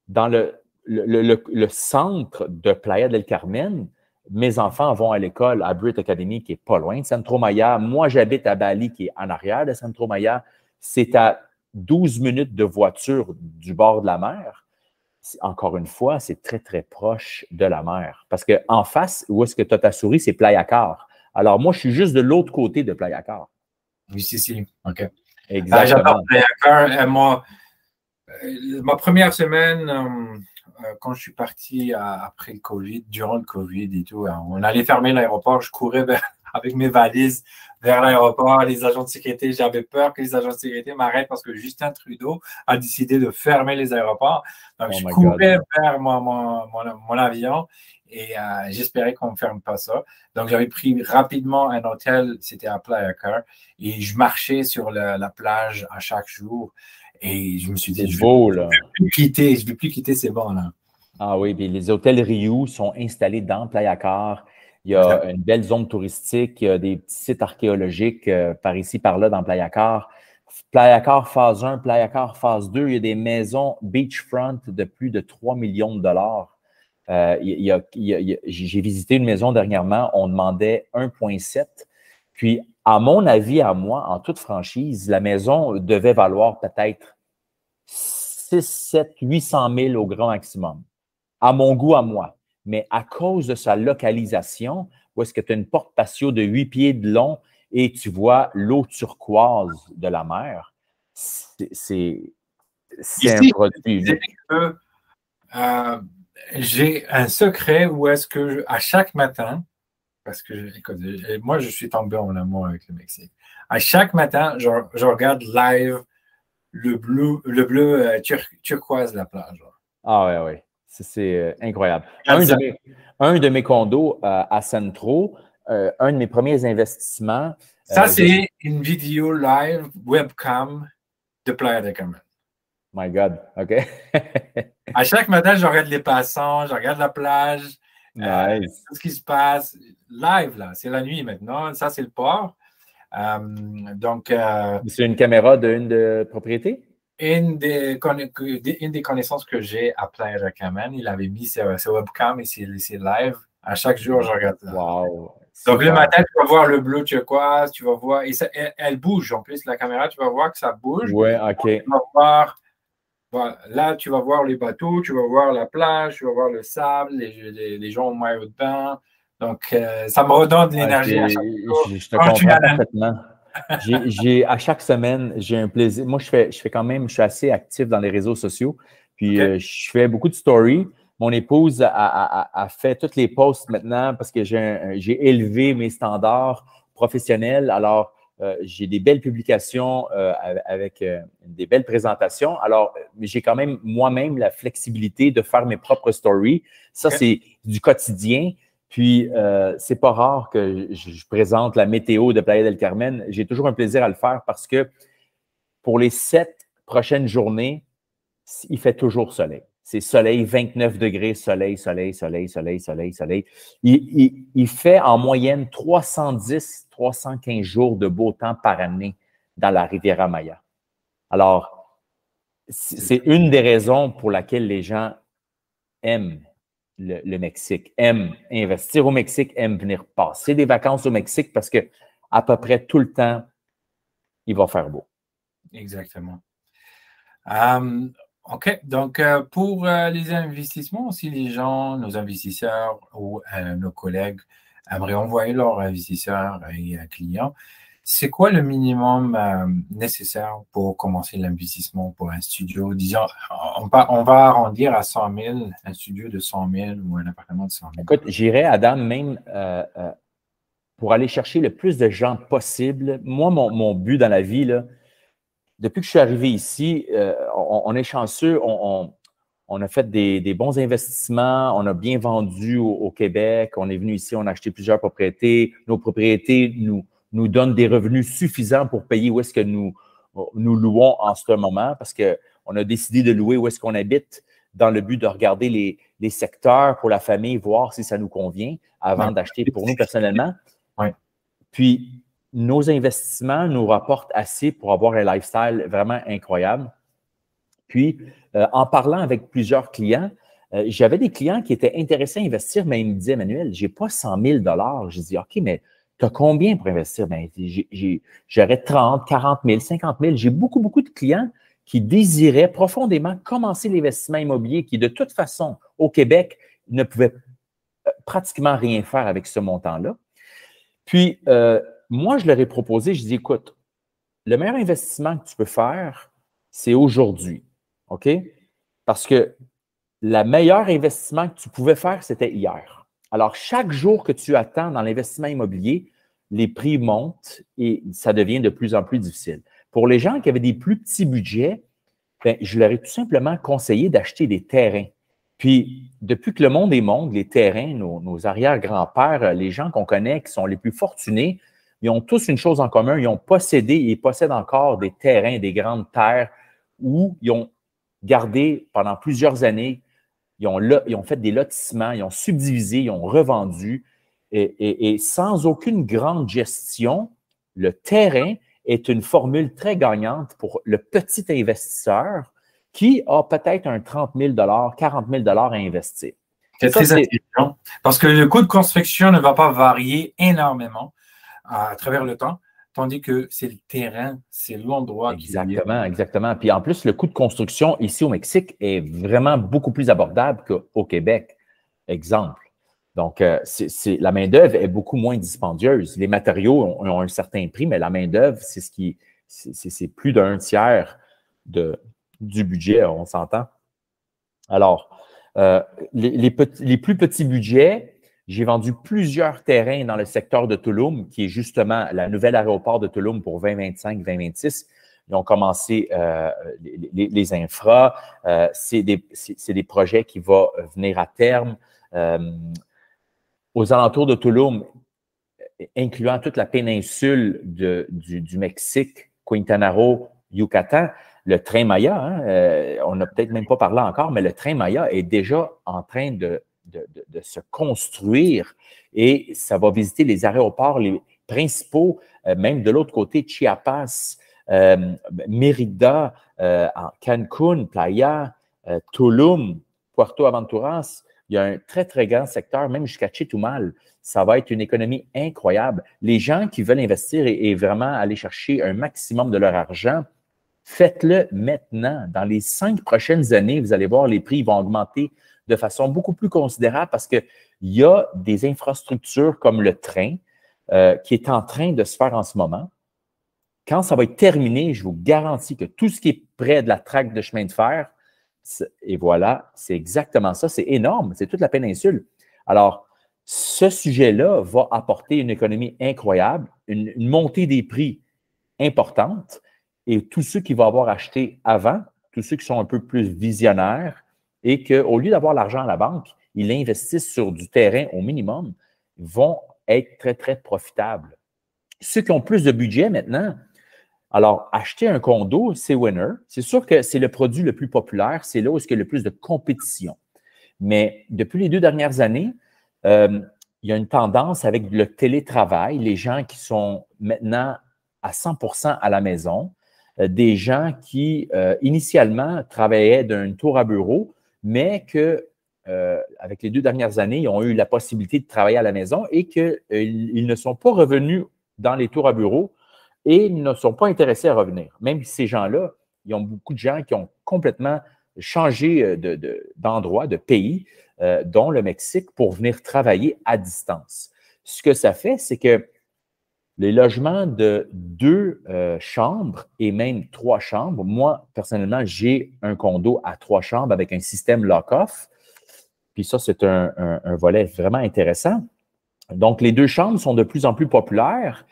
dans le centre de Playa del Carmen. Mes enfants vont à l'école à Brit Academy, qui n'est pas loin de Centro Maya. Moi, j'habite à Bali, qui est en arrière de Centro Maya. C'est à 12 minutes de voiture du bord de la mer. Encore une fois, c'est très proche de la mer. Parce qu'en face, où est-ce que tu as ta souris, c'est Playa Car. Alors, moi, je suis juste de l'autre côté de Playa Car. Oui, si. OK. Exactement. J'adore Playa Car. Ma première semaine, quand je suis parti après le COVID, durant le COVID et tout, on allait fermer l'aéroport. Je courais avec mes valises vers l'aéroport. Les agents de sécurité, j'avais peur que les agents de sécurité m'arrêtent parce que Justin Trudeau a décidé de fermer les aéroports. Donc, je courais vers mon avion et j'espérais qu'on ne ferme pas ça. Donc, j'avais pris rapidement un hôtel, c'était à Playa Car, et je marchais sur la plage à chaque jour. Et je me suis dit, je ne vais plus quitter ces bancs-là. Ah oui, puis les hôtels Riu sont installés dans Playa Car. Il y a une belle zone touristique, il y a des petits sites archéologiques par ici, par là, dans Playa Car. Playa Car phase 1, Playa Car phase 2, il y a des maisons beachfront de plus de 3 millions de dollars. J'ai visité une maison dernièrement, on demandait 1,7. Puis, à mon avis, à moi, en toute franchise, la maison devait valoir peut-être 6, 7, 800 000 au grand maximum. À mon goût, à moi. Mais à cause de sa localisation, où est-ce que tu as une porte patio de 8 pieds de long et tu vois l'eau turquoise de la mer, c'est un produit unique. J'ai un secret où est-ce que à chaque matin, parce que moi, je suis tombé en amour avec le Mexique. À chaque matin, je regarde live le bleu turquoise de la plage. Ah oui. C'est incroyable. Un de mes condos à Centro, un de mes premiers investissements. Ça, c'est une vidéo live webcam de Playa del Carmen. My God, OK. À chaque matin, je regarde les passants, je regarde la plage, nice. tout ce qui se passe live, là. C'est la nuit maintenant. Ça, c'est le port. C'est une caméra d'une de propriété? Une des connaissances que j'ai à Playa del Carmen, il avait mis ses webcams et ses live. À chaque jour, je regarde ça. Wow. Donc, le matin, tu vas voir le bleu turquoise, tu vas voir, et elle bouge en plus, la caméra, tu vas voir que ça bouge. Oui, OK. Tu vas voir, voilà, là, tu vas voir les bateaux, tu vas voir la plage, tu vas voir le sable, les gens au maillot de bain. Donc, ça me redonne de l'énergie à chaque jour. Je te comprends parfaitement. À chaque semaine, j'ai un plaisir. Moi, je suis assez actif dans les réseaux sociaux. Puis, je fais beaucoup de stories. Mon épouse a fait toutes les posts maintenant parce que j'ai élevé mes standards professionnels. Alors, j'ai des belles publications avec des belles présentations. Alors, j'ai quand même moi-même la flexibilité de faire mes propres stories. Ça, c'est du quotidien. Puis, c'est pas rare que je présente la météo de Playa del Carmen. J'ai toujours un plaisir à le faire parce que pour les 7 prochaines journées, il fait toujours soleil. C'est soleil, 29 degrés, soleil. Il fait en moyenne 310, 315 jours de beau temps par année dans la Riviera Maya. Alors, c'est une des raisons pour laquelle les gens aiment le Mexique, aiment investir au Mexique, aiment venir passer des vacances au Mexique parce que à peu près tout le temps, il va faire beau. Exactement. OK. Donc, pour les investissements, si les gens, nos investisseurs ou nos collègues aimeraient envoyer leurs investisseurs et clients, c'est quoi le minimum nécessaire pour commencer l'investissement pour un studio? Disons, on va arrondir à 100 000, un studio de 100 000 ou un appartement de 100 000. Écoute, j'irais, Adam, même pour aller chercher le plus de gens possible. Moi, mon but dans la vie, là, depuis que je suis arrivé ici, on est chanceux, on a fait des bons investissements, on a bien vendu au Québec, on est venu ici, on a acheté plusieurs propriétés. Nos propriétés nous donnent des revenus suffisants pour payer où est-ce que nous louons en ce moment parce qu'on On a décidé de louer où est-ce qu'on habite dans le but de regarder les secteurs pour la famille, voir si ça nous convient avant d'acheter pour nous personnellement. Ouais. Puis, nos investissements nous rapportent assez pour avoir un lifestyle vraiment incroyable. Puis, en parlant avec plusieurs clients, j'avais des clients qui étaient intéressés à investir, mais ils me disaient, Emmanuel, je n'ai pas 100 000 $. J'ai dit, OK, mais tu as combien pour investir? Bien, j'aurais 30, 40 000, 50 000. J'ai beaucoup de clients qui désiraient profondément commencer l'investissement immobilier, qui de toute façon, au Québec, ne pouvaient pratiquement rien faire avec ce montant-là. Puis, moi, je leur ai proposé, je dis, écoute, le meilleur investissement que tu peux faire, c'est aujourd'hui. OK? Parce que le meilleur investissement que tu pouvais faire, c'était hier. Alors, chaque jour que tu attends dans l'investissement immobilier, les prix montent et ça devient de plus en plus difficile. Pour les gens qui avaient des plus petits budgets, bien, je leur ai tout simplement conseillé d'acheter des terrains. Puis, depuis que le monde est monde, les terrains, nos arrière-grands-pères, les gens qu'on connaît qui sont les plus fortunés, ils ont tous une chose en commun, ils ont possédé et possèdent encore des terrains, des grandes terres où ils ont gardé pendant plusieurs années, ils ont fait des lotissements, ils ont subdivisé, ils ont revendu et sans aucune grande gestion, le terrain est une formule très gagnante pour le petit investisseur qui a peut-être un 30 000 40 000 à investir. C'est très intelligent parce que le coût de construction ne va pas varier énormément à travers le temps, tandis que c'est le terrain, c'est l'endroit qui est lié. Exactement. Puis en plus, le coût de construction ici au Mexique est vraiment beaucoup plus abordable qu'au Québec. Exemple. Donc, la main-d'œuvre est beaucoup moins dispendieuse. Les matériaux ont un certain prix, mais la main-d'œuvre, c'est plus d'un tiers du budget, on s'entend. Alors, les plus petits budgets, j'ai vendu plusieurs terrains dans le secteur de Tulum, qui est justement la nouvelle aéroport de Tulum pour 2025-2026. Ils ont commencé les infras. C'est des projets qui vont venir à terme. Aux alentours de Tulum, incluant toute la péninsule du Mexique, Quintana Roo, Yucatan, le train Maya, on n'a peut-être même pas parlé encore, mais le train Maya est déjà en train de se construire et ça va visiter les aéroports les principaux, même de l'autre côté, Chiapas, Mérida, Cancún, Playa, Tulum, Puerto Aventuras. Il y a un très, très grand secteur, même jusqu'à Chetumal. Ça va être une économie incroyable. Les gens qui veulent investir et vraiment aller chercher un maximum de leur argent, faites-le maintenant. Dans les 5 prochaines années, vous allez voir, les prix vont augmenter de façon beaucoup plus considérable parce qu'il y a des infrastructures comme le train qui est en train de se faire en ce moment. Quand ça va être terminé, je vous garantis que tout ce qui est près de la traque de chemin de fer, et voilà, c'est exactement ça. C'est énorme. C'est toute la péninsule. Alors, ce sujet-là va apporter une économie incroyable, une montée des prix importante. Et tous ceux qui vont avoir acheté avant, tous ceux qui sont un peu plus visionnaires et qu'au lieu d'avoir l'argent à la banque, ils investissent sur du terrain au minimum, vont être très, très profitables. Ceux qui ont plus de budget maintenant, alors, acheter un condo, c'est winner. C'est sûr que c'est le produit le plus populaire. C'est là où il y a le plus de compétition. Mais depuis les 2 dernières années, il y a une tendance avec le télétravail, les gens qui sont maintenant à 100% à la maison, des gens qui, initialement, travaillaient d'un tour à bureau, mais que, avec les 2 dernières années, ils ont eu la possibilité de travailler à la maison et qu'ils ne sont pas revenus dans les tours à bureau et ne sont pas intéressés à revenir. Même ces gens-là, il y a beaucoup de gens qui ont complètement changé d'endroit, de pays, dont le Mexique, pour venir travailler à distance. Ce que ça fait, c'est que les logements de 2 chambres et même 3 chambres, moi, personnellement, j'ai un condo à 3 chambres avec un système lock-off. Puis ça, c'est un volet vraiment intéressant. Donc, les 2 chambres sont de plus en plus populaires.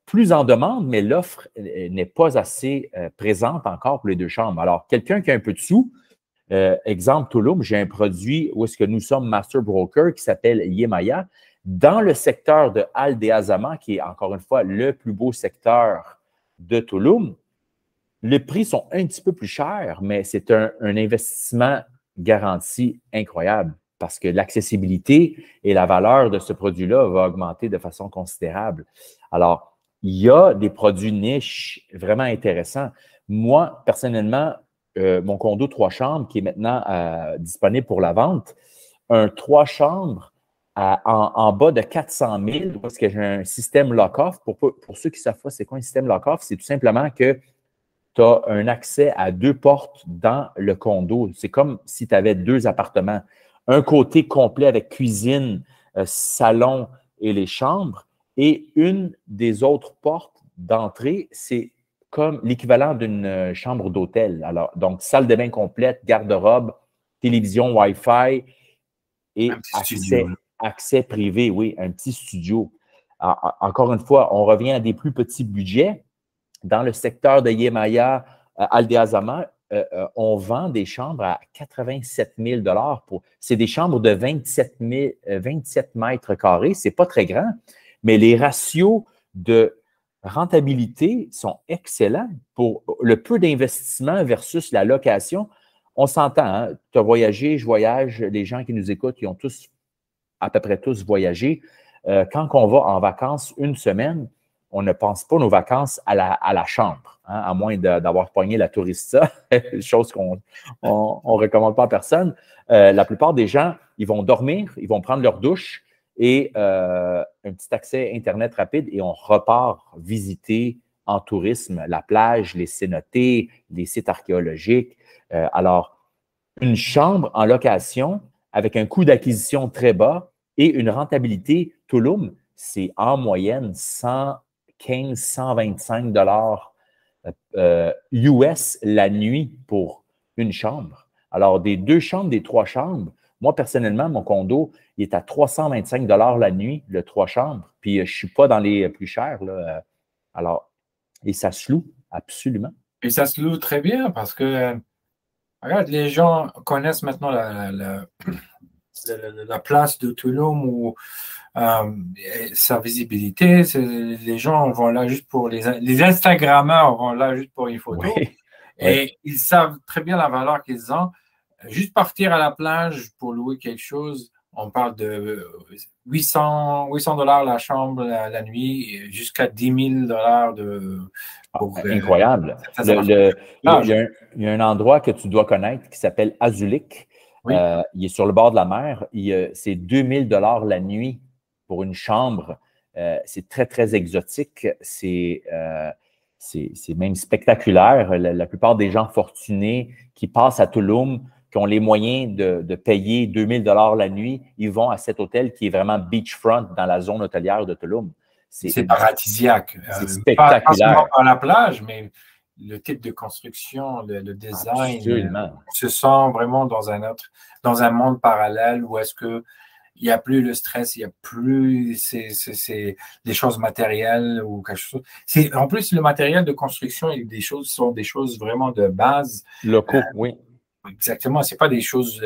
Plus en demande, mais l'offre n'est pas assez présente encore pour les 2 chambres. Alors, quelqu'un qui a un peu de sous, exemple Tulum, j'ai un produit où est-ce que nous sommes master broker qui s'appelle Yemaya, dans le secteur de Al de Azama, qui est encore une fois le plus beau secteur de Tulum. les prix sont un petit peu plus chers, mais c'est un investissement garanti incroyable parce que l'accessibilité et la valeur de ce produit-là va augmenter de façon considérable. Alors, il y a des produits niches vraiment intéressants. Moi, personnellement, mon condo 3 chambres qui est maintenant disponible pour la vente, un 3 chambres en bas de 400 000, parce que j'ai un système lock-off. Pour ceux qui ne savent pas c'est quoi un système lock-off, c'est tout simplement que tu as un accès à 2 portes dans le condo. C'est comme si tu avais 2 appartements. Un côté complet avec cuisine, salon et les chambres, et une des autres portes d'entrée, c'est comme l'équivalent d'une chambre d'hôtel. Alors, donc, salle de bain complète, garde-robe, télévision, Wi-Fi et accès privé, oui, un petit studio. Encore une fois, on revient à des plus petits budgets. Dans le secteur de Yemaya, Aldea-Zama, on vend des chambres à 87 000 C'est des chambres de 27 mètres carrés. Ce n'est pas très grand, mais les ratios de rentabilité sont excellents pour le peu d'investissement versus la location. On s'entend, hein? Tu as voyagé, je voyage, les gens qui nous écoutent, ils ont tous, à peu près tous voyagé. Quand on va en vacances une semaine, on ne pense pas nos vacances à la chambre, hein, à moins d'avoir pogné la tourista, chose qu'on ne recommande pas à personne. La plupart des gens, ils vont dormir, ils vont prendre leur douche et un petit accès Internet rapide et on repart visiter en tourisme la plage, les cénotés, les sites archéologiques. Alors, une chambre en location avec un coût d'acquisition très bas et une rentabilité Tulum, c'est en moyenne 115, 125 US la nuit pour une chambre. Alors, des 2 chambres, des 3 chambres, moi, personnellement, mon condo, il est à 325 la nuit, le 3 chambres. Puis, je ne suis pas dans les plus chers. Là. Alors, et ça se loue, absolument. Et ça se loue très bien parce que, regarde, les gens connaissent maintenant la place de Tulum ou sa visibilité. Les gens vont là juste pour les Instagrammeurs vont là juste pour une photo. Oui, et ils savent très bien la valeur qu'ils ont. Juste partir à la plage pour louer quelque chose, on parle de 800 la chambre la nuit, jusqu'à 10 000 incroyable. Il y a un endroit que tu dois connaître qui s'appelle Azulik. Oui. Il est sur le bord de la mer. C'est 2 000 la nuit pour une chambre. C'est très, très exotique. C'est même spectaculaire. La plupart des gens fortunés qui passent à Tulum, qui ont les moyens de payer 2 000 la nuit, ils vont à cet hôtel qui est vraiment beachfront dans la zone hôtelière de Tulum. C'est paradisiaque. C'est spectaculaire. Pas seulement par la plage, mais le type de construction, le design. Absolument. On se sent vraiment dans un monde parallèle où est-ce que il n'y a plus le stress, il n'y a plus des choses matérielles ou quelque chose. En plus, le matériel de construction sont des choses vraiment de base. Locaux, oui. Exactement. Ce n'est pas des choses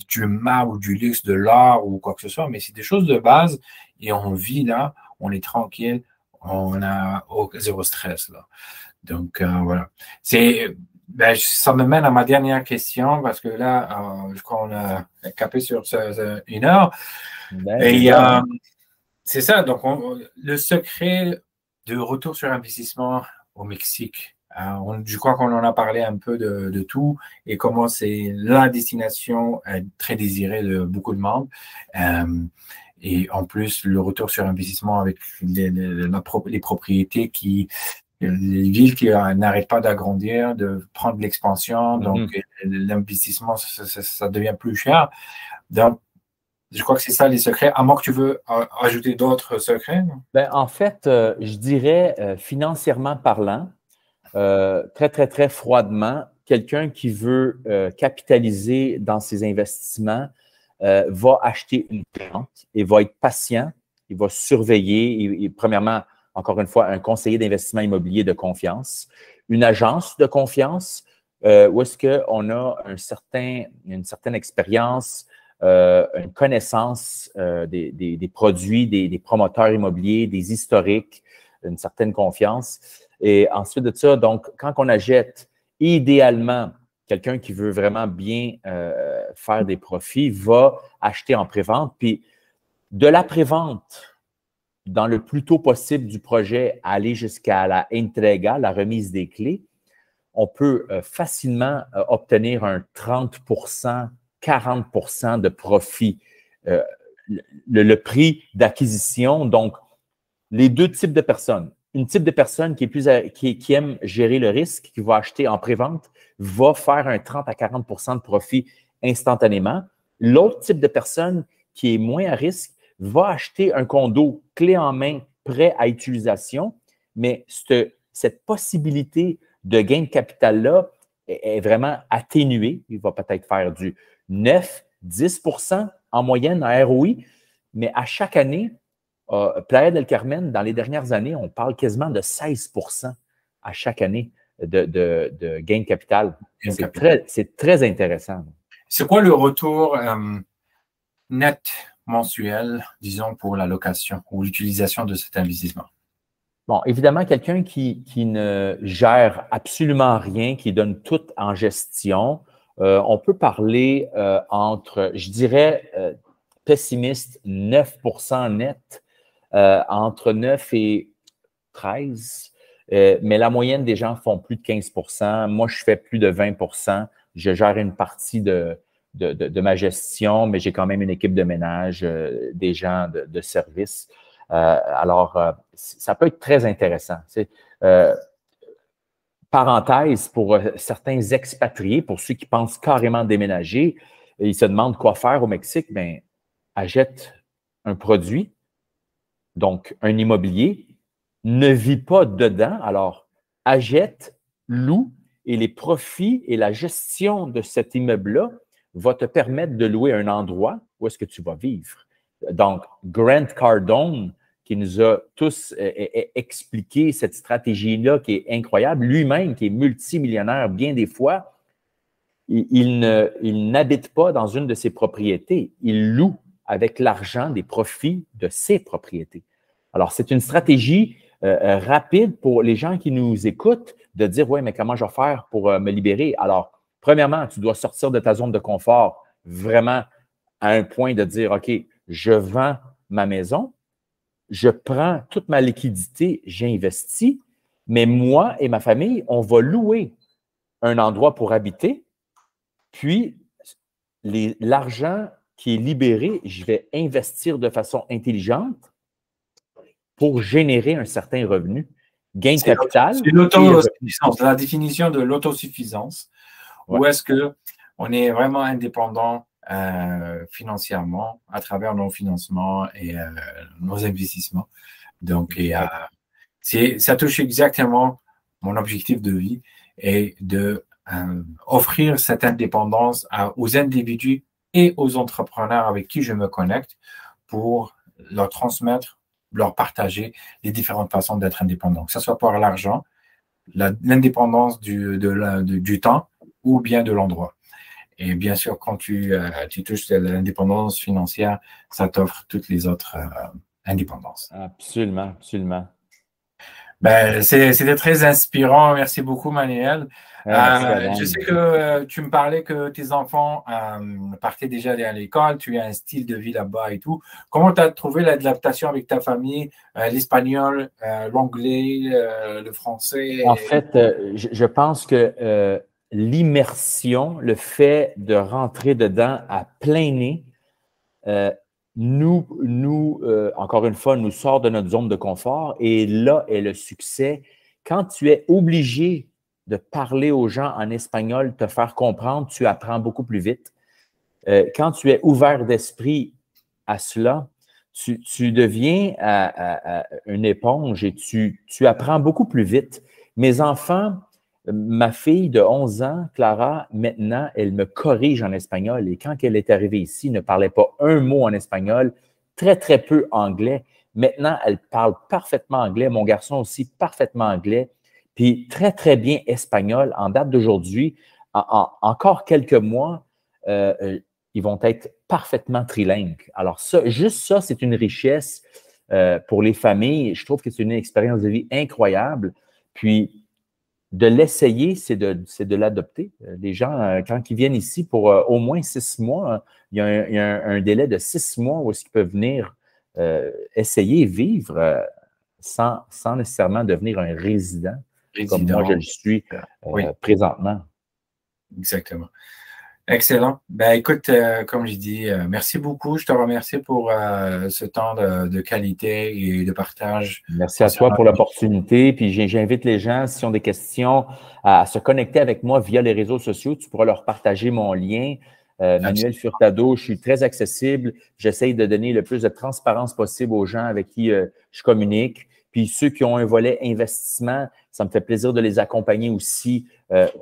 du marbre ou du luxe, de l'art ou quoi que ce soit, mais c'est des choses de base et on vit là, on est tranquille, on a zéro stress là. Donc, voilà. Ça me mène à ma dernière question parce que là, je crois qu'on a capé sur 1 heure. Et c'est ça. Donc, le secret de retour sur investissement au Mexique. Je crois qu'on en a parlé un peu de tout et comment c'est la destination très désirée de beaucoup de monde. Et en plus, le retour sur investissement avec les propriétés les villes qui n'arrêtent pas d'agrandir, de prendre de l'expansion, donc l'investissement, ça devient plus cher. Donc, je crois que c'est ça les secrets, à moins que tu veux ajouter d'autres secrets. Ben, en fait, je dirais, financièrement parlant, très, très, très froidement, quelqu'un qui veut capitaliser dans ses investissements va acheter une plante et va être patient, il va surveiller, premièrement, encore une fois, un conseiller d'investissement immobilier de confiance, une agence de confiance où est-ce qu'on a une certaine expérience, une connaissance des produits, des promoteurs immobiliers, des historiques, une certaine confiance. Et ensuite de ça, donc, quand on achète, idéalement, quelqu'un qui veut vraiment bien faire des profits va acheter en prévente. Puis, de la prévente, dans le plus tôt possible du projet, aller jusqu'à la entrega, la remise des clés, on peut facilement obtenir un 30 40 de profit. Le prix d'acquisition, donc, les deux types de personnes. Une type de personne qui aime gérer le risque, qui va acheter en prévente, va faire un 30 à 40 de profit instantanément. L'autre type de personne qui est moins à risque va acheter un condo clé en main, prêt à utilisation, mais cette possibilité de gain de capital-là est vraiment atténuée. Il va peut-être faire du 9, 10 en moyenne en ROI, mais à chaque année, Playa del Carmen, dans les dernières années, on parle quasiment de 16 à chaque année de gain de capital. C'est très intéressant. C'est quoi le retour net mensuel, disons, pour la location ou l'utilisation de cet investissement? Bon, évidemment, quelqu'un qui ne gère absolument rien, qui donne tout en gestion, on peut parler entre, je dirais, pessimiste, 9 net, entre 9 et 13, mais la moyenne des gens font plus de 15 Moi, je fais plus de 20 Je gère une partie de ma gestion, mais j'ai quand même une équipe de ménage, des gens de service. Alors, ça peut être très intéressant. Parenthèse, pour certains expatriés, pour ceux qui pensent carrément déménager, ils se demandent quoi faire au Mexique, bien, achète un produit, donc un immobilier, ne vit pas dedans, alors achète, loue, et les profits et la gestion de cet immeuble-là va te permettre de louer un endroit où est-ce que tu vas vivre. Donc, Grant Cardone, qui nous a tous expliqué cette stratégie-là qui est incroyable, lui-même qui est multimillionnaire bien des fois, il n'habite pas dans une de ses propriétés, il loue avec l'argent des profits de ses propriétés. Alors, c'est une stratégie rapide pour les gens qui nous écoutent de dire, oui, mais comment je vais faire pour me libérer? Alors, premièrement, tu dois sortir de ta zone de confort vraiment à un point de dire, OK, je vends ma maison, je prends toute ma liquidité, j'investis, mais moi et ma famille, on va louer un endroit pour habiter, puis l'argent qui est libéré, je vais investir de façon intelligente pour générer un certain revenu. Gain de capital. C'est l'autosuffisance, la définition de l'autosuffisance. Ouais. Où est-ce qu'on est vraiment indépendant financièrement à travers nos financements et nos investissements. Donc, ça touche exactement mon objectif de vie et de offrir cette indépendance aux individus et aux entrepreneurs avec qui je me connecte pour leur transmettre, leur partager les différentes façons d'être indépendant, que ce soit par l'argent, l'indépendance du temps ou bien de l'endroit. Et bien sûr, quand tu touches à l'indépendance financière, ça t'offre toutes les autres indépendances. Absolument, absolument. Ben, c'était très inspirant. Merci beaucoup, Manuel. Je sais que tu me parlais que tes enfants partaient déjà à l'école, tu as un style de vie là-bas et tout. Comment tu as trouvé l'adaptation avec ta famille, l'espagnol, l'anglais, le français? En fait, je pense que l'immersion, le fait de rentrer dedans à plein nez, encore une fois, nous sort de notre zone de confort et là est le succès. Quand tu es obligé de parler aux gens en espagnol, te faire comprendre, tu apprends beaucoup plus vite. Quand tu es ouvert d'esprit à cela, tu deviens une éponge et tu apprends beaucoup plus vite. Mes enfants, ma fille de 11 ans, Clara, maintenant, elle me corrige en espagnol. Et quand elle est arrivée ici, elle ne parlait pas un mot en espagnol, très, très peu anglais. Maintenant, elle parle parfaitement anglais. Mon garçon aussi, parfaitement anglais. Puis très, très bien espagnol. En date d'aujourd'hui, encore quelques mois, ils vont être parfaitement trilingues. Alors, juste ça, c'est une richesse pour les familles. Je trouve que c'est une expérience de vie incroyable. Puis, de l'essayer, c'est de l'adopter. Les gens, quand ils viennent ici pour au moins 6 mois, il y a un délai de 6 mois où ils peuvent venir essayer, vivre sans nécessairement devenir un résident, comme moi je le suis présentement. Exactement. Excellent. Ben, écoute, comme j'ai dit, merci beaucoup. Je te remercie pour ce temps de qualité et de partage. Merci à toi pour l'opportunité. Puis j'invite les gens, s'ils ont des questions, à se connecter avec moi via les réseaux sociaux. Tu pourras leur partager mon lien. Manuel Furtado, je suis très accessible. J'essaye de donner le plus de transparence possible aux gens avec qui je communique. Puis ceux qui ont un volet investissement, ça me fait plaisir de les accompagner aussi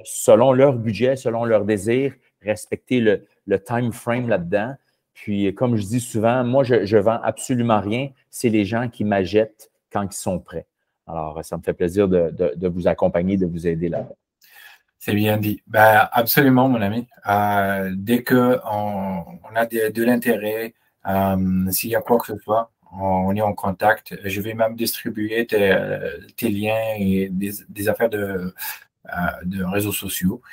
selon leur budget, selon leurs désirs, respecter le time frame là-dedans. Puis, comme je dis souvent, moi, je vends absolument rien. C'est les gens qui m'achètent quand ils sont prêts. Alors, ça me fait plaisir de vous accompagner, de vous aider là-bas. C'est bien dit. Ben, absolument, mon ami. Dès qu'on a de l'intérêt, s'il y a quoi que ce soit, on est en contact. Je vais même distribuer tes liens et des affaires de réseaux sociaux.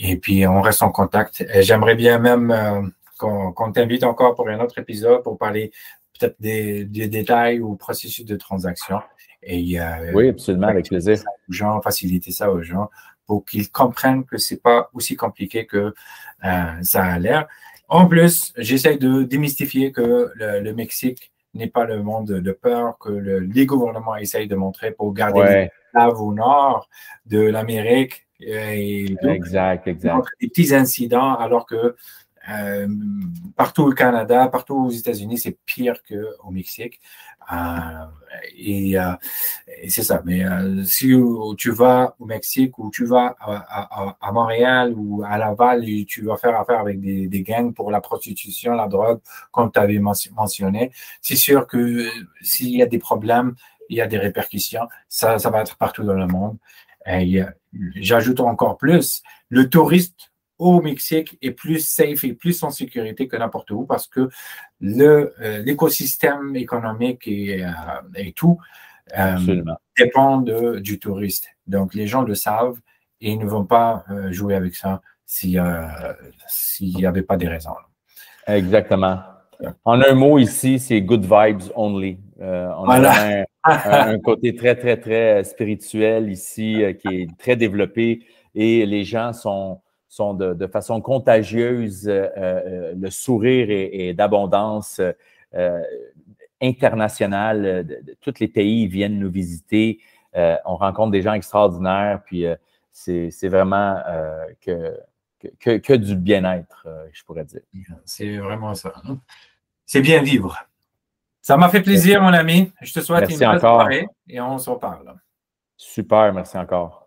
Et puis, on reste en contact. J'aimerais bien même qu'on t'invite encore pour un autre épisode pour parler peut-être des détails ou processus de transaction. Et, oui, absolument, avec plaisir. Aux gens, faciliter ça aux gens pour qu'ils comprennent que c'est pas aussi compliqué que ça a l'air. En plus, j'essaie de démystifier que le Mexique n'est pas le monde de peur que les gouvernements essayent de montrer pour garder l'esclave au nord de l'Amérique. Exact. Des petits incidents, alors que partout au Canada, partout aux États-Unis, c'est pire qu'au Mexique. Et c'est ça. Mais si tu vas au Mexique ou tu vas à Montréal ou à Laval et tu vas faire affaire avec des gangs pour la prostitution, la drogue, comme tu avais mentionné, c'est sûr que s'il y a des problèmes, il y a des répercussions. Ça va être partout dans le monde. Et j'ajoute encore plus, le touriste au Mexique est plus safe et plus en sécurité que n'importe où parce que l'écosystème économique et tout dépend du touriste. Donc, les gens le savent et ils ne vont pas jouer avec ça s'il n'y avait pas des raisons. Exactement. En un mot ici, c'est good vibes only. On a vraiment un côté très, très, très spirituel ici qui est très développé et les gens sont de façon contagieuse. Le sourire est d'abondance internationale. Tous les pays viennent nous visiter. On rencontre des gens extraordinaires. Puis c'est vraiment que du bien-être, je pourrais dire. C'est vraiment ça. C'est bien vivre. Ça m'a fait plaisir, mon ami. Je te souhaite une bonne soirée et on se reparle. Super, merci encore.